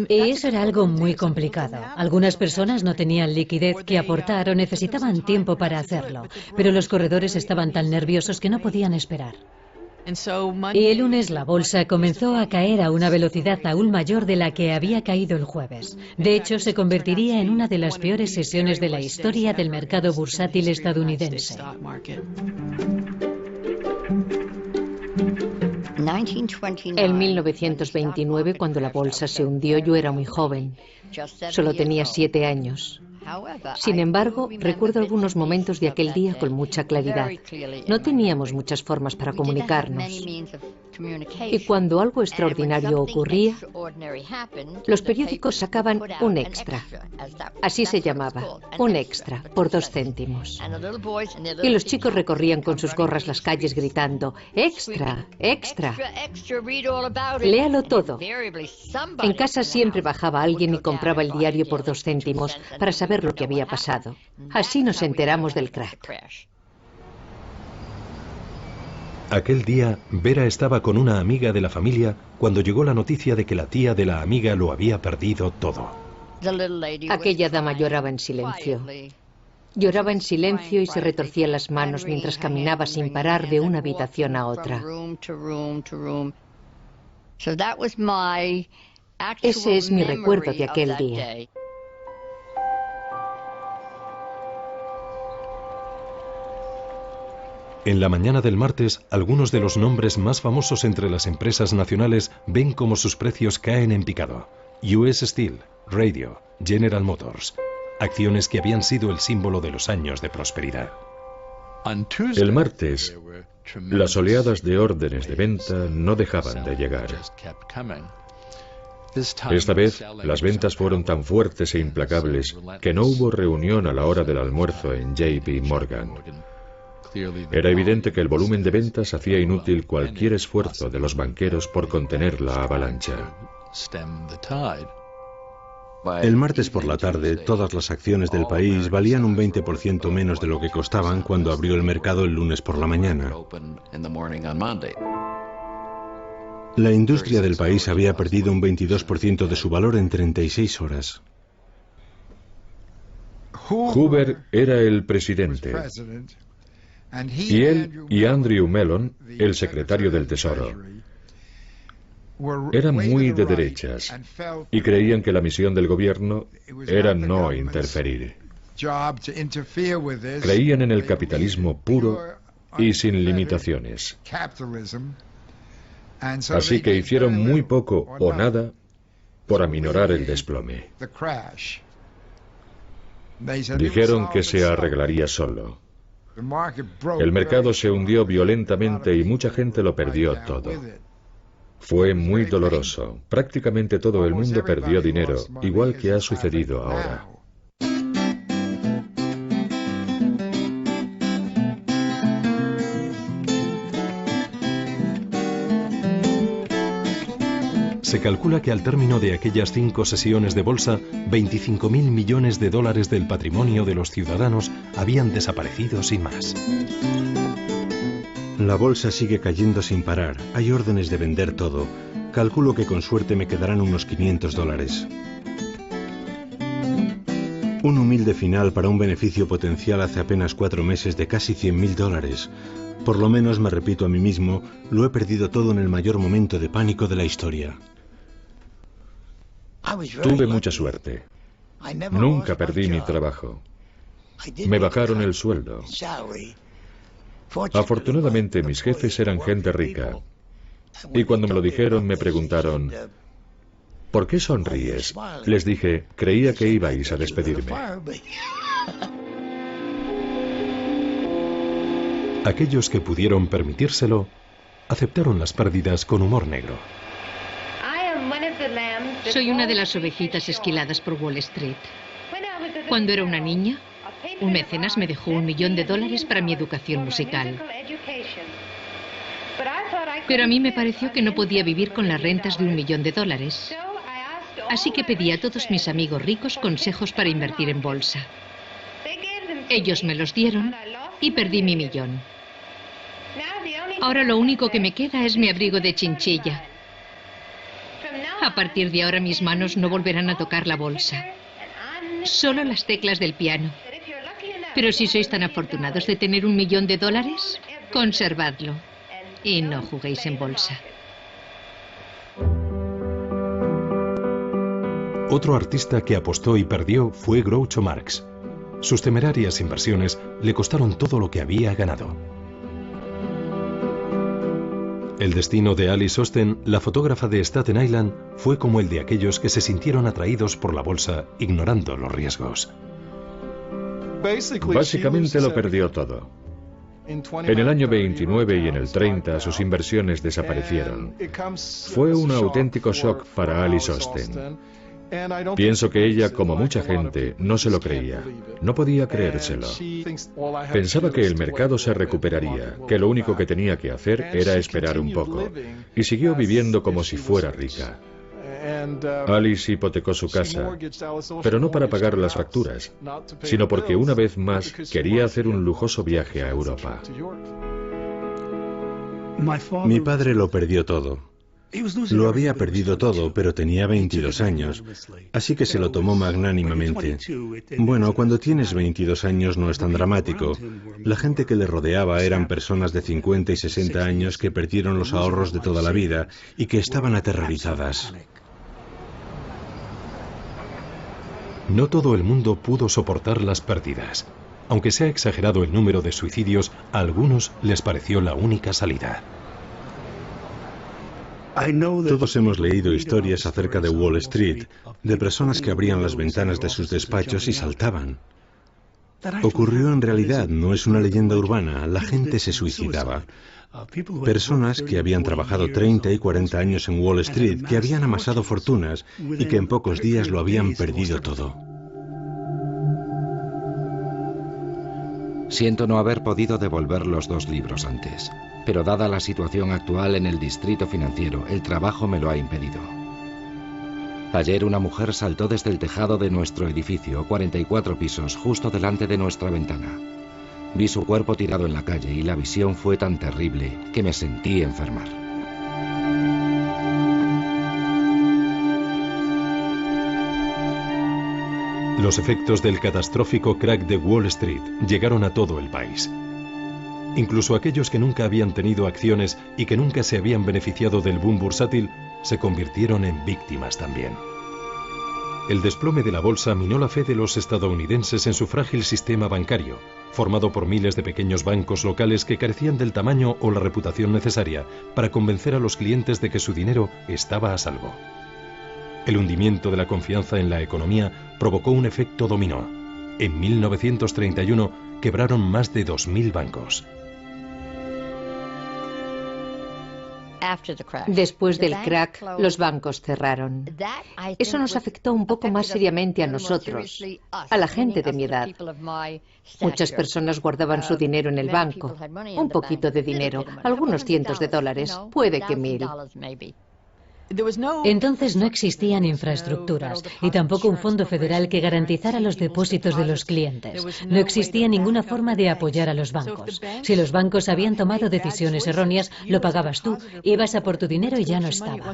Speaker 5: Y eso era algo muy complicado. Algunas personas no tenían liquidez que aportar o necesitaban tiempo para hacerlo, pero los corredores estaban tan nerviosos que no podían esperar. Y el lunes la bolsa comenzó a caer a una velocidad aún mayor de la que había caído el jueves. De hecho, se convertiría en una de las peores sesiones de la historia del mercado bursátil estadounidense.
Speaker 4: En 1929, cuando la bolsa se hundió, yo era muy joven. Solo tenía 7 años. Sin embargo, recuerdo algunos momentos de aquel día con mucha claridad. No teníamos muchas formas para comunicarnos. Y cuando algo extraordinario ocurría, los periódicos sacaban un extra. Así se llamaba, un extra, por 2 céntimos. Y los chicos recorrían con sus gorras las calles gritando, ¡extra, extra! Léalo todo. En casa siempre bajaba alguien y compraba el diario por 2 céntimos para saber lo que había pasado. Así nos enteramos del crack.
Speaker 1: Aquel día, Vera estaba con una amiga de la familia cuando llegó la noticia de que la tía de la amiga lo había perdido todo.
Speaker 4: Aquella dama lloraba en silencio. Lloraba en silencio y se retorcía las manos mientras caminaba sin parar de una habitación a otra. Ese es mi recuerdo de aquel día.
Speaker 1: En la mañana del martes, algunos de los nombres más famosos entre las empresas nacionales ven cómo sus precios caen en picado. US Steel, Radio, General Motors, acciones que habían sido el símbolo de los años de prosperidad.
Speaker 3: El martes, las oleadas de órdenes de venta no dejaban de llegar. Esta vez, las ventas fueron tan fuertes e implacables que no hubo reunión a la hora del almuerzo en JP Morgan. Era evidente que el volumen de ventas hacía inútil cualquier esfuerzo de los banqueros por contener la avalancha.
Speaker 6: El martes por la tarde, todas las acciones del país valían un 20% menos de lo que costaban cuando abrió el mercado el lunes por la mañana. La industria del país había perdido un 22% de su valor en 36 horas.
Speaker 3: Hoover era el presidente. Y él y Andrew Mellon, el secretario del Tesoro. eran muy de derechas y creían que la misión del gobierno era no interferir. Creían en el capitalismo puro y sin limitaciones. Así que hicieron muy poco o nada por aminorar el desplome. Dijeron que se arreglaría solo. El mercado se hundió violentamente y mucha gente lo perdió todo. Fue muy doloroso. Prácticamente todo el mundo perdió dinero, igual que ha sucedido ahora.
Speaker 1: Se calcula que al término de aquellas 5 sesiones de bolsa, 25.000 millones de dólares del patrimonio de los ciudadanos habían desaparecido sin más.
Speaker 6: La bolsa sigue cayendo sin parar. Hay órdenes de vender todo. Calculo que con suerte me quedarán unos $500. Un humilde final para un beneficio potencial hace apenas 4 meses de casi $100.000. Por lo menos, me repito a mí mismo, lo he perdido todo en el mayor momento de pánico de la historia.
Speaker 3: Tuve mucha suerte. Nunca perdí mi trabajo. Me bajaron el sueldo. Afortunadamente, mis jefes eran gente rica. Y cuando me lo dijeron, me preguntaron, ¿por qué sonríes? Les dije, creía que ibais a despedirme.
Speaker 1: Aquellos que pudieron permitírselo, aceptaron las pérdidas con humor negro.
Speaker 4: Soy una de las ovejitas esquiladas por Wall Street. Cuando era una niña, un mecenas me dejó $1 millón para mi educación musical. Pero a mí me pareció que no podía vivir con las rentas de $1 millón. Así que pedí a todos mis amigos ricos consejos para invertir en bolsa. Ellos me los dieron y perdí mi $1 millón. Ahora lo único que me queda es mi abrigo de chinchilla. A partir de ahora mis manos no volverán a tocar la bolsa. Solo las teclas del piano. Pero si sois tan afortunados de tener $1 millón, conservadlo. Y no juguéis en bolsa.
Speaker 1: Otro artista que apostó y perdió fue Groucho Marx. Sus temerarias inversiones le costaron todo lo que había ganado. El destino de Alice Osten, la fotógrafa de Staten Island, fue como el de aquellos que se sintieron atraídos por la bolsa, ignorando los riesgos.
Speaker 3: Básicamente lo perdió todo. En el año 29 y en el 30 sus inversiones desaparecieron. Fue un auténtico shock para Alice Osten. Pienso que ella, como mucha gente, no se lo creía. No podía creérselo. Pensaba que el mercado se recuperaría, que lo único que tenía que hacer era esperar un poco. Y siguió viviendo como si fuera rica. Alice hipotecó su casa, pero no para pagar las facturas, sino porque una vez más quería hacer un lujoso viaje a Europa.
Speaker 6: Mi padre lo perdió todo. Lo había perdido todo, pero tenía 22 años, así que se lo tomó magnánimamente. Bueno, cuando tienes 22 años no es tan dramático. La gente que le rodeaba eran personas de 50 y 60 años que perdieron los ahorros de toda la vida y que estaban aterrorizadas.
Speaker 1: No todo el mundo pudo soportar las pérdidas. Aunque se ha exagerado el número de suicidios, a algunos les pareció la única salida.
Speaker 6: Todos hemos leído historias acerca de Wall Street, de personas que abrían las ventanas de sus despachos y saltaban. Ocurrió en realidad, no es una leyenda urbana, la gente se suicidaba. Personas que habían trabajado 30 y 40 años en Wall Street, que habían amasado fortunas y que en pocos días lo habían perdido todo.
Speaker 2: Siento no haber podido devolver los 2 libros antes, pero dada la situación actual en el distrito financiero, el trabajo me lo ha impedido. Ayer una mujer saltó desde el tejado de nuestro edificio, 44 pisos, justo delante de nuestra ventana. Vi su cuerpo tirado en la calle y la visión fue tan terrible que me sentí enfermar.
Speaker 1: Los efectos del catastrófico crack de Wall Street llegaron a todo el país. Incluso aquellos que nunca habían tenido acciones y que nunca se habían beneficiado del boom bursátil se convirtieron en víctimas también. El desplome de la bolsa minó la fe de los estadounidenses en su frágil sistema bancario, formado por miles de pequeños bancos locales que carecían del tamaño o la reputación necesaria para convencer a los clientes de que su dinero estaba a salvo. El hundimiento de la confianza en la economía provocó un efecto dominó. En 1931 quebraron más de 2.000 bancos.
Speaker 4: Después del crack, los bancos cerraron. Eso nos afectó un poco más seriamente a nosotros, a la gente de mi edad. Muchas personas guardaban su dinero en el banco, un poquito de dinero, algunos cientos de dólares, puede que 1.000.
Speaker 5: Entonces no existían infraestructuras y tampoco un fondo federal que garantizara los depósitos de los clientes. No existía ninguna forma de apoyar a los bancos. Si los bancos habían tomado decisiones erróneas, lo pagabas tú, ibas a por tu dinero y ya no estaba.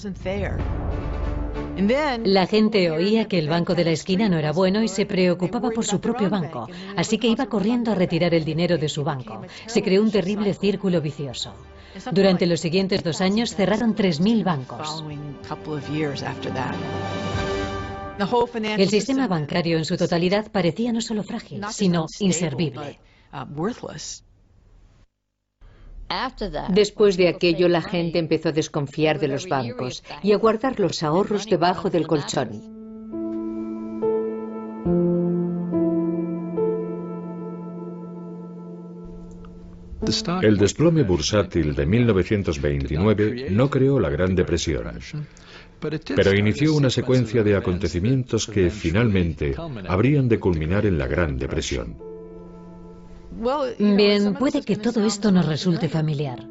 Speaker 5: La gente oía que el banco de la esquina no era bueno y se preocupaba por su propio banco, así que iba corriendo a retirar el dinero de su banco. Se creó un terrible círculo vicioso. Durante los siguientes 2 años cerraron 3.000 bancos. El sistema bancario en su totalidad parecía no solo frágil, sino inservible.
Speaker 4: Después de aquello, la gente empezó a desconfiar de los bancos y a guardar los ahorros debajo del colchón.
Speaker 3: El desplome bursátil de 1929 no creó la Gran Depresión, pero inició una secuencia de acontecimientos que finalmente habrían de culminar en la Gran Depresión.
Speaker 5: Bien, puede que todo esto nos resulte familiar.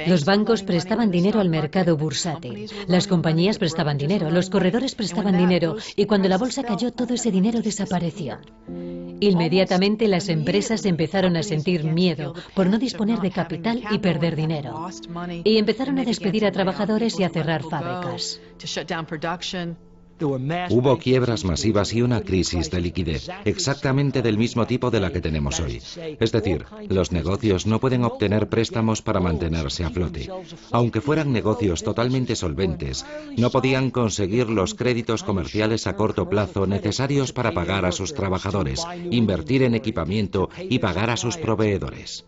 Speaker 5: Los bancos prestaban dinero al mercado bursátil, las compañías prestaban dinero, los corredores prestaban dinero y cuando la bolsa cayó todo ese dinero desapareció. Inmediatamente las empresas empezaron a sentir miedo por no disponer de capital y perder dinero. Y empezaron a despedir a trabajadores y a cerrar fábricas.
Speaker 2: Hubo quiebras masivas y una crisis de liquidez, exactamente del mismo tipo de la que tenemos hoy. Es decir, los negocios no pueden obtener préstamos para mantenerse a flote. Aunque fueran negocios totalmente solventes, no podían conseguir los créditos comerciales a corto plazo necesarios para pagar a sus trabajadores, invertir en equipamiento y pagar a sus proveedores.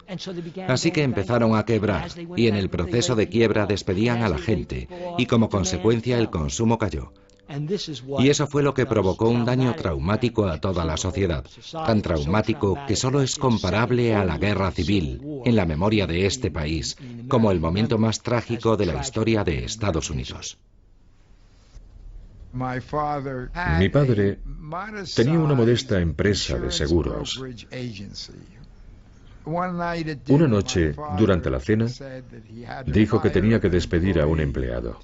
Speaker 2: Así que empezaron a quebrar y en el proceso de quiebra despedían a la gente y como consecuencia el consumo cayó. Y eso fue lo que provocó un daño traumático a toda la sociedad, tan traumático que solo es comparable a la guerra civil en la memoria de este país, como el momento más trágico de la historia de Estados Unidos.
Speaker 3: Mi padre tenía una modesta empresa de seguros. Una noche, durante la cena, dijo que tenía que despedir a un empleado.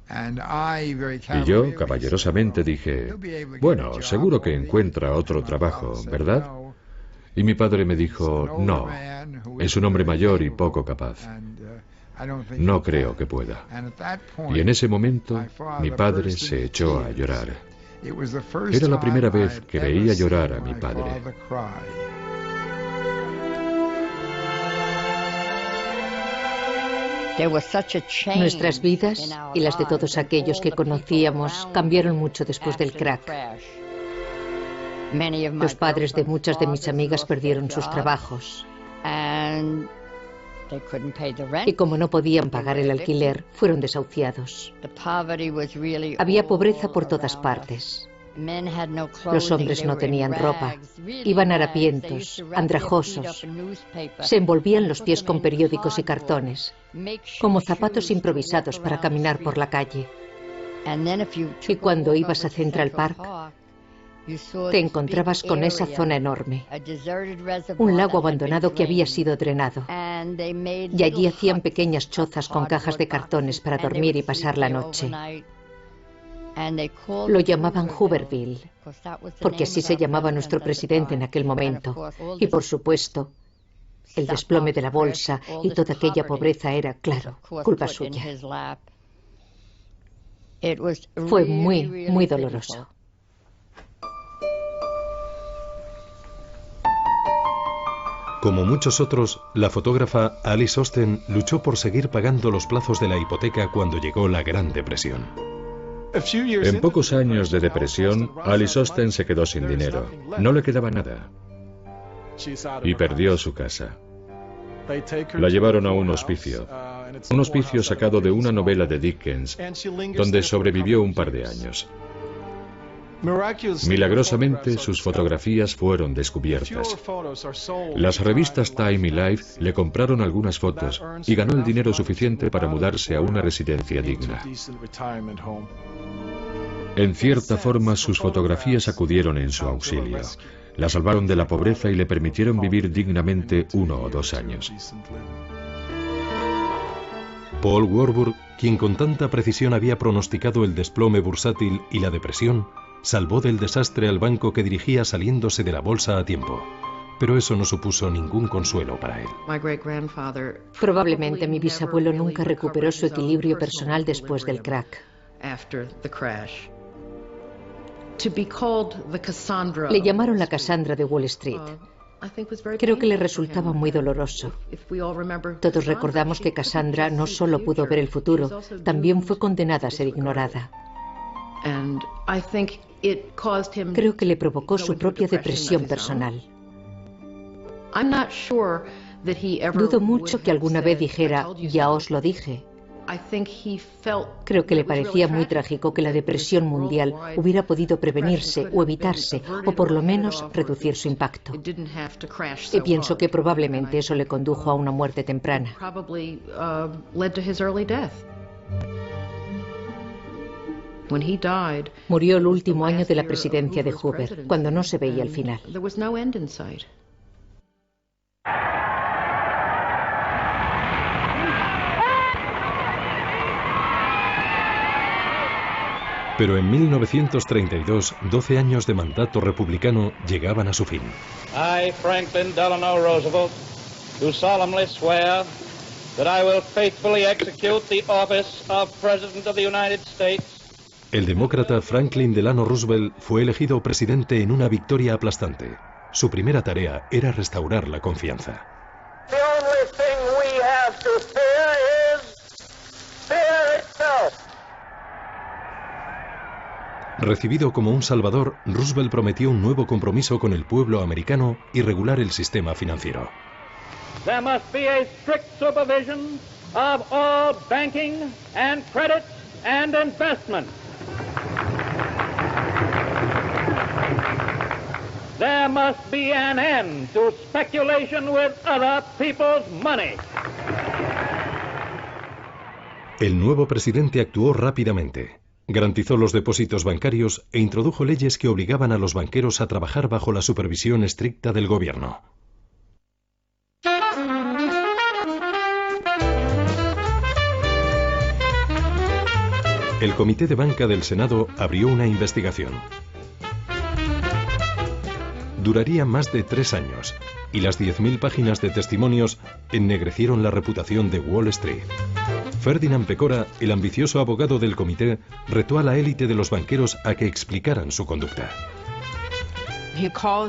Speaker 3: Y yo, caballerosamente, dije, bueno, seguro que encuentra otro trabajo, ¿verdad? Y mi padre me dijo, no, es un hombre mayor y poco capaz. No creo que pueda. Y en ese momento, mi padre se echó a llorar. Era la primera vez que veía llorar a mi padre.
Speaker 4: Nuestras vidas y las de todos aquellos que conocíamos cambiaron mucho después del crack. Los padres de muchas de mis amigas perdieron sus trabajos. Y como no podían pagar el alquiler, fueron desahuciados. Había pobreza por todas partes. Los hombres no tenían ropa, iban harapientos, andrajosos, se envolvían los pies con periódicos y cartones, como zapatos improvisados para caminar por la calle. Y cuando ibas a Central Park, te encontrabas con esa zona enorme, un lago abandonado que había sido drenado, y allí hacían pequeñas chozas con cajas de cartones para dormir y pasar la noche. Lo llamaban Hooverville, porque así se llamaba nuestro presidente en aquel momento. Y por supuesto, el desplome de la bolsa y toda aquella pobreza era, claro, culpa suya. Fue muy, muy doloroso.
Speaker 1: Como muchos otros, la fotógrafa Alice Osten luchó por seguir pagando los plazos de la hipoteca cuando llegó la Gran Depresión.
Speaker 3: En pocos años de depresión, Alice Osten se quedó sin dinero. No le quedaba nada. Y perdió su casa. La llevaron a un hospicio sacado de una novela de Dickens, donde sobrevivió un par de años. Milagrosamente, sus fotografías fueron descubiertas. Las revistas Time y Life le compraron algunas fotos y ganó el dinero suficiente para mudarse a una residencia digna. En cierta forma, sus fotografías acudieron en su auxilio. La salvaron de la pobreza y le permitieron vivir dignamente 1 o 2 años.
Speaker 1: Paul Warburg, quien con tanta precisión había pronosticado el desplome bursátil y la depresión, salvó del desastre al banco que dirigía saliéndose de la bolsa a tiempo. Pero eso no supuso ningún consuelo para él.
Speaker 4: Probablemente mi bisabuelo nunca recuperó su equilibrio personal después del crack. Le llamaron la Cassandra de Wall Street. Creo que le resultaba muy doloroso. Todos recordamos que Cassandra no solo pudo ver el futuro, también fue condenada a ser ignorada. Creo que le provocó su propia depresión personal. Dudo mucho que alguna vez dijera, ya os lo dije. Creo que le parecía muy trágico que la depresión mundial hubiera podido prevenirse o evitarse, o por lo menos reducir su impacto. Y pienso que probablemente eso le condujo a una muerte temprana. Murió el último año de la presidencia de Hoover, cuando no se veía el final.
Speaker 1: Pero en 1932, 12 años de mandato republicano llegaban a su fin.
Speaker 7: I, Franklin Delano Roosevelt, do solemnly swear that I will faithfully execute the office of President of the United States.
Speaker 1: El demócrata Franklin Delano Roosevelt fue elegido presidente en una victoria aplastante. Su primera tarea era restaurar la confianza.
Speaker 7: The only thing we have to fear is fear itself.
Speaker 1: Recibido como un salvador, Roosevelt prometió un nuevo compromiso con el pueblo americano y regular el sistema financiero.
Speaker 7: There must be a strict supervision of all banking and credit and investment. There must be an end to speculation with other people's money.
Speaker 1: El nuevo presidente actuó rápidamente. Garantizó los depósitos bancarios e introdujo leyes que obligaban a los banqueros a trabajar bajo la supervisión estricta del gobierno. El Comité de Banca del Senado abrió una investigación. Duraría más de 3 años, y las 10.000 páginas de testimonios ennegrecieron la reputación de Wall Street. Ferdinand Pecora, el ambicioso abogado del comité, retó a la élite de los banqueros a que explicaran su conducta.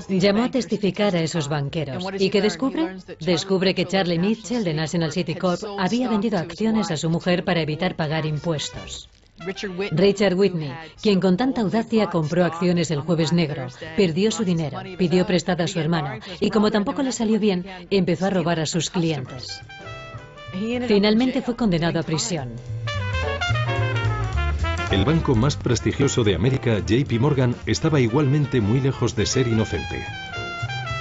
Speaker 5: Llamó a testificar a esos banqueros. ¿Y qué descubre? Descubre que Charlie Mitchell de National City Corp había vendido acciones a su mujer para evitar pagar impuestos. Richard Whitney, quien con tanta audacia compró acciones el Jueves Negro, perdió su dinero, pidió prestada a su hermano y como tampoco le salió bien, empezó a robar a sus clientes. Finalmente fue condenado a prisión.
Speaker 1: El banco más prestigioso de América, JP Morgan, estaba igualmente muy lejos de ser inocente.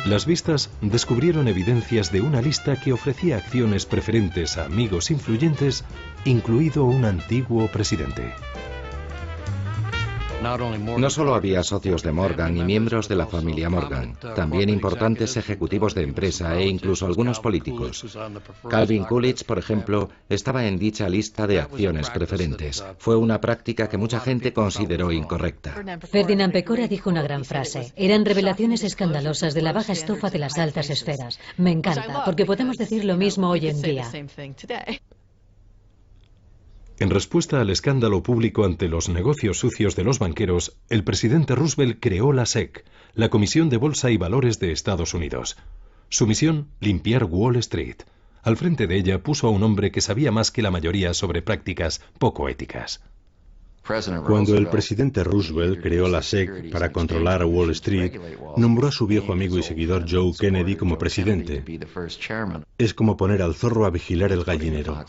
Speaker 1: Las vistas descubrieron evidencias de una lista que ofrecía acciones preferentes a amigos influyentes, incluido un antiguo presidente.
Speaker 2: No solo había socios de Morgan y miembros de la familia Morgan, también importantes ejecutivos de empresa e incluso algunos políticos. Calvin Coolidge, por ejemplo, estaba en dicha lista de acciones preferentes. Fue una práctica que mucha gente consideró incorrecta.
Speaker 5: Ferdinand Pecora dijo una gran frase. Eran revelaciones escandalosas de la baja estofa de las altas esferas. Me encanta, porque podemos decir lo mismo hoy en día.
Speaker 1: En respuesta al escándalo público ante los negocios sucios de los banqueros, el presidente Roosevelt creó la SEC, la Comisión de Bolsa y Valores de Estados Unidos. Su misión, limpiar Wall Street. Al frente de ella puso a un hombre que sabía más que la mayoría sobre prácticas poco éticas.
Speaker 6: Cuando el presidente Roosevelt creó la SEC para controlar a Wall Street, nombró a su viejo amigo y seguidor Joe Kennedy como presidente. Es como poner al zorro a vigilar el gallinero.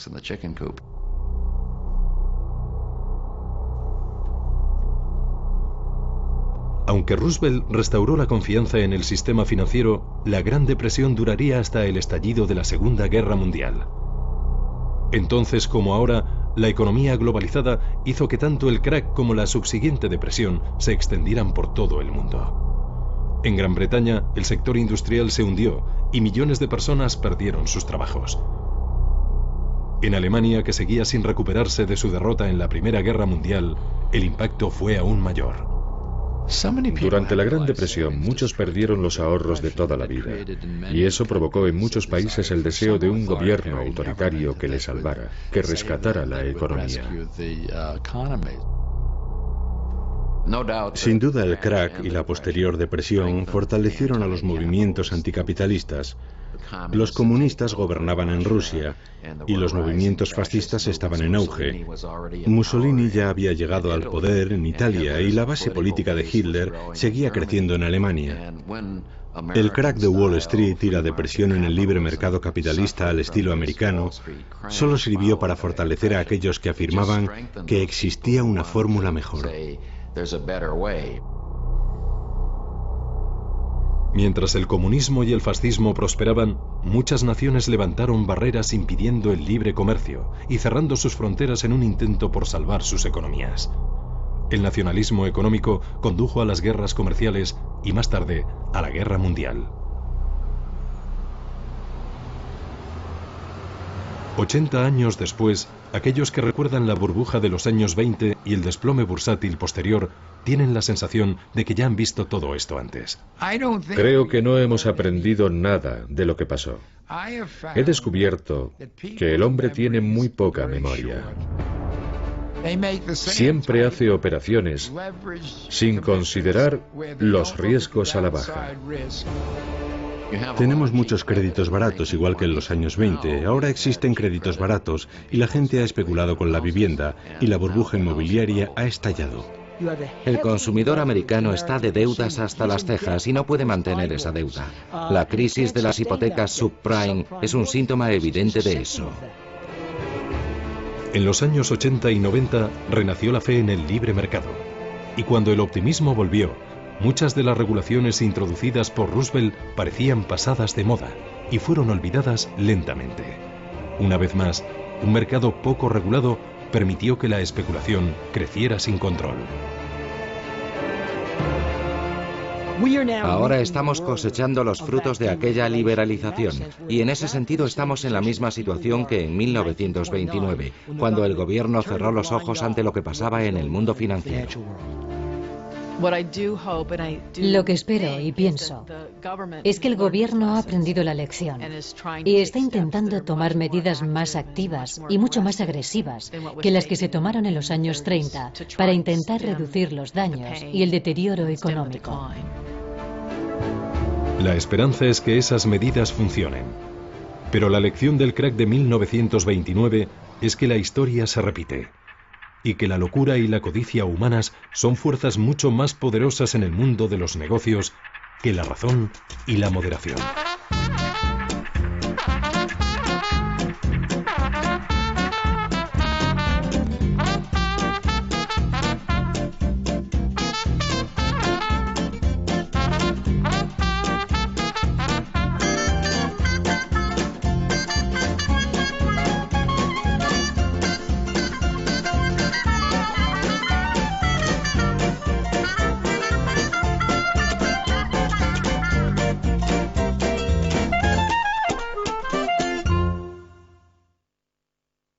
Speaker 1: Aunque Roosevelt restauró la confianza en el sistema financiero, la Gran Depresión duraría hasta el estallido de la Segunda Guerra Mundial. Entonces, como ahora, la economía globalizada hizo que tanto el crack como la subsiguiente depresión se extendieran por todo el mundo. En Gran Bretaña, el sector industrial se hundió y millones de personas perdieron sus trabajos. En Alemania, que seguía sin recuperarse de su derrota en la Primera Guerra Mundial, el impacto fue aún mayor.
Speaker 3: Durante la Gran Depresión, muchos perdieron los ahorros de toda la vida, y eso provocó en muchos países el deseo de un gobierno autoritario que les salvara, que rescatara la economía.
Speaker 6: Sin duda, el crack y la posterior depresión fortalecieron a los movimientos anticapitalistas. Los comunistas gobernaban en Rusia y los movimientos fascistas estaban en auge. Mussolini ya había llegado al poder en Italia y la base política de Hitler seguía creciendo en Alemania. El crack de Wall Street y la depresión en el libre mercado capitalista al estilo americano solo sirvió para fortalecer a aquellos que afirmaban que existía una fórmula mejor.
Speaker 1: Mientras el comunismo y el fascismo prosperaban, muchas naciones levantaron barreras impidiendo el libre comercio y cerrando sus fronteras en un intento por salvar sus economías. El nacionalismo económico condujo a las guerras comerciales y más tarde a la Guerra Mundial. 80 años después, aquellos que recuerdan la burbuja de los años 20 y el desplome bursátil posterior tienen la sensación de que ya han visto todo esto antes.
Speaker 3: Creo que no hemos aprendido nada de lo que pasó. He descubierto que el hombre tiene muy poca memoria. Siempre hace operaciones sin considerar los riesgos a la baja.
Speaker 6: Tenemos muchos créditos baratos, igual que en los años 20. Ahora existen créditos baratos y la gente ha especulado con la vivienda y la burbuja inmobiliaria ha estallado.
Speaker 2: El consumidor americano está de deudas hasta las cejas y no puede mantener esa deuda. La crisis de las hipotecas subprime es un síntoma evidente de eso.
Speaker 1: En los años 80 y 90 renació la fe en el libre mercado. Y cuando el optimismo volvió, muchas de las regulaciones introducidas por Roosevelt parecían pasadas de moda y fueron olvidadas lentamente. Una vez más, un mercado poco regulado permitió que la especulación creciera sin control.
Speaker 2: Ahora estamos cosechando los frutos de aquella liberalización y en ese sentido estamos en la misma situación que en 1929, cuando el gobierno cerró los ojos ante lo que pasaba en el mundo financiero.
Speaker 5: Lo que espero y pienso es que el gobierno ha aprendido la lección y está intentando tomar medidas más activas y mucho más agresivas que las que se tomaron en los años 30 para intentar reducir los daños y el deterioro económico.
Speaker 1: La esperanza es que esas medidas funcionen. Pero la lección del crack de 1929 es que la historia se repite y que la locura y la codicia humanas son fuerzas mucho más poderosas en el mundo de los negocios que la razón y la moderación.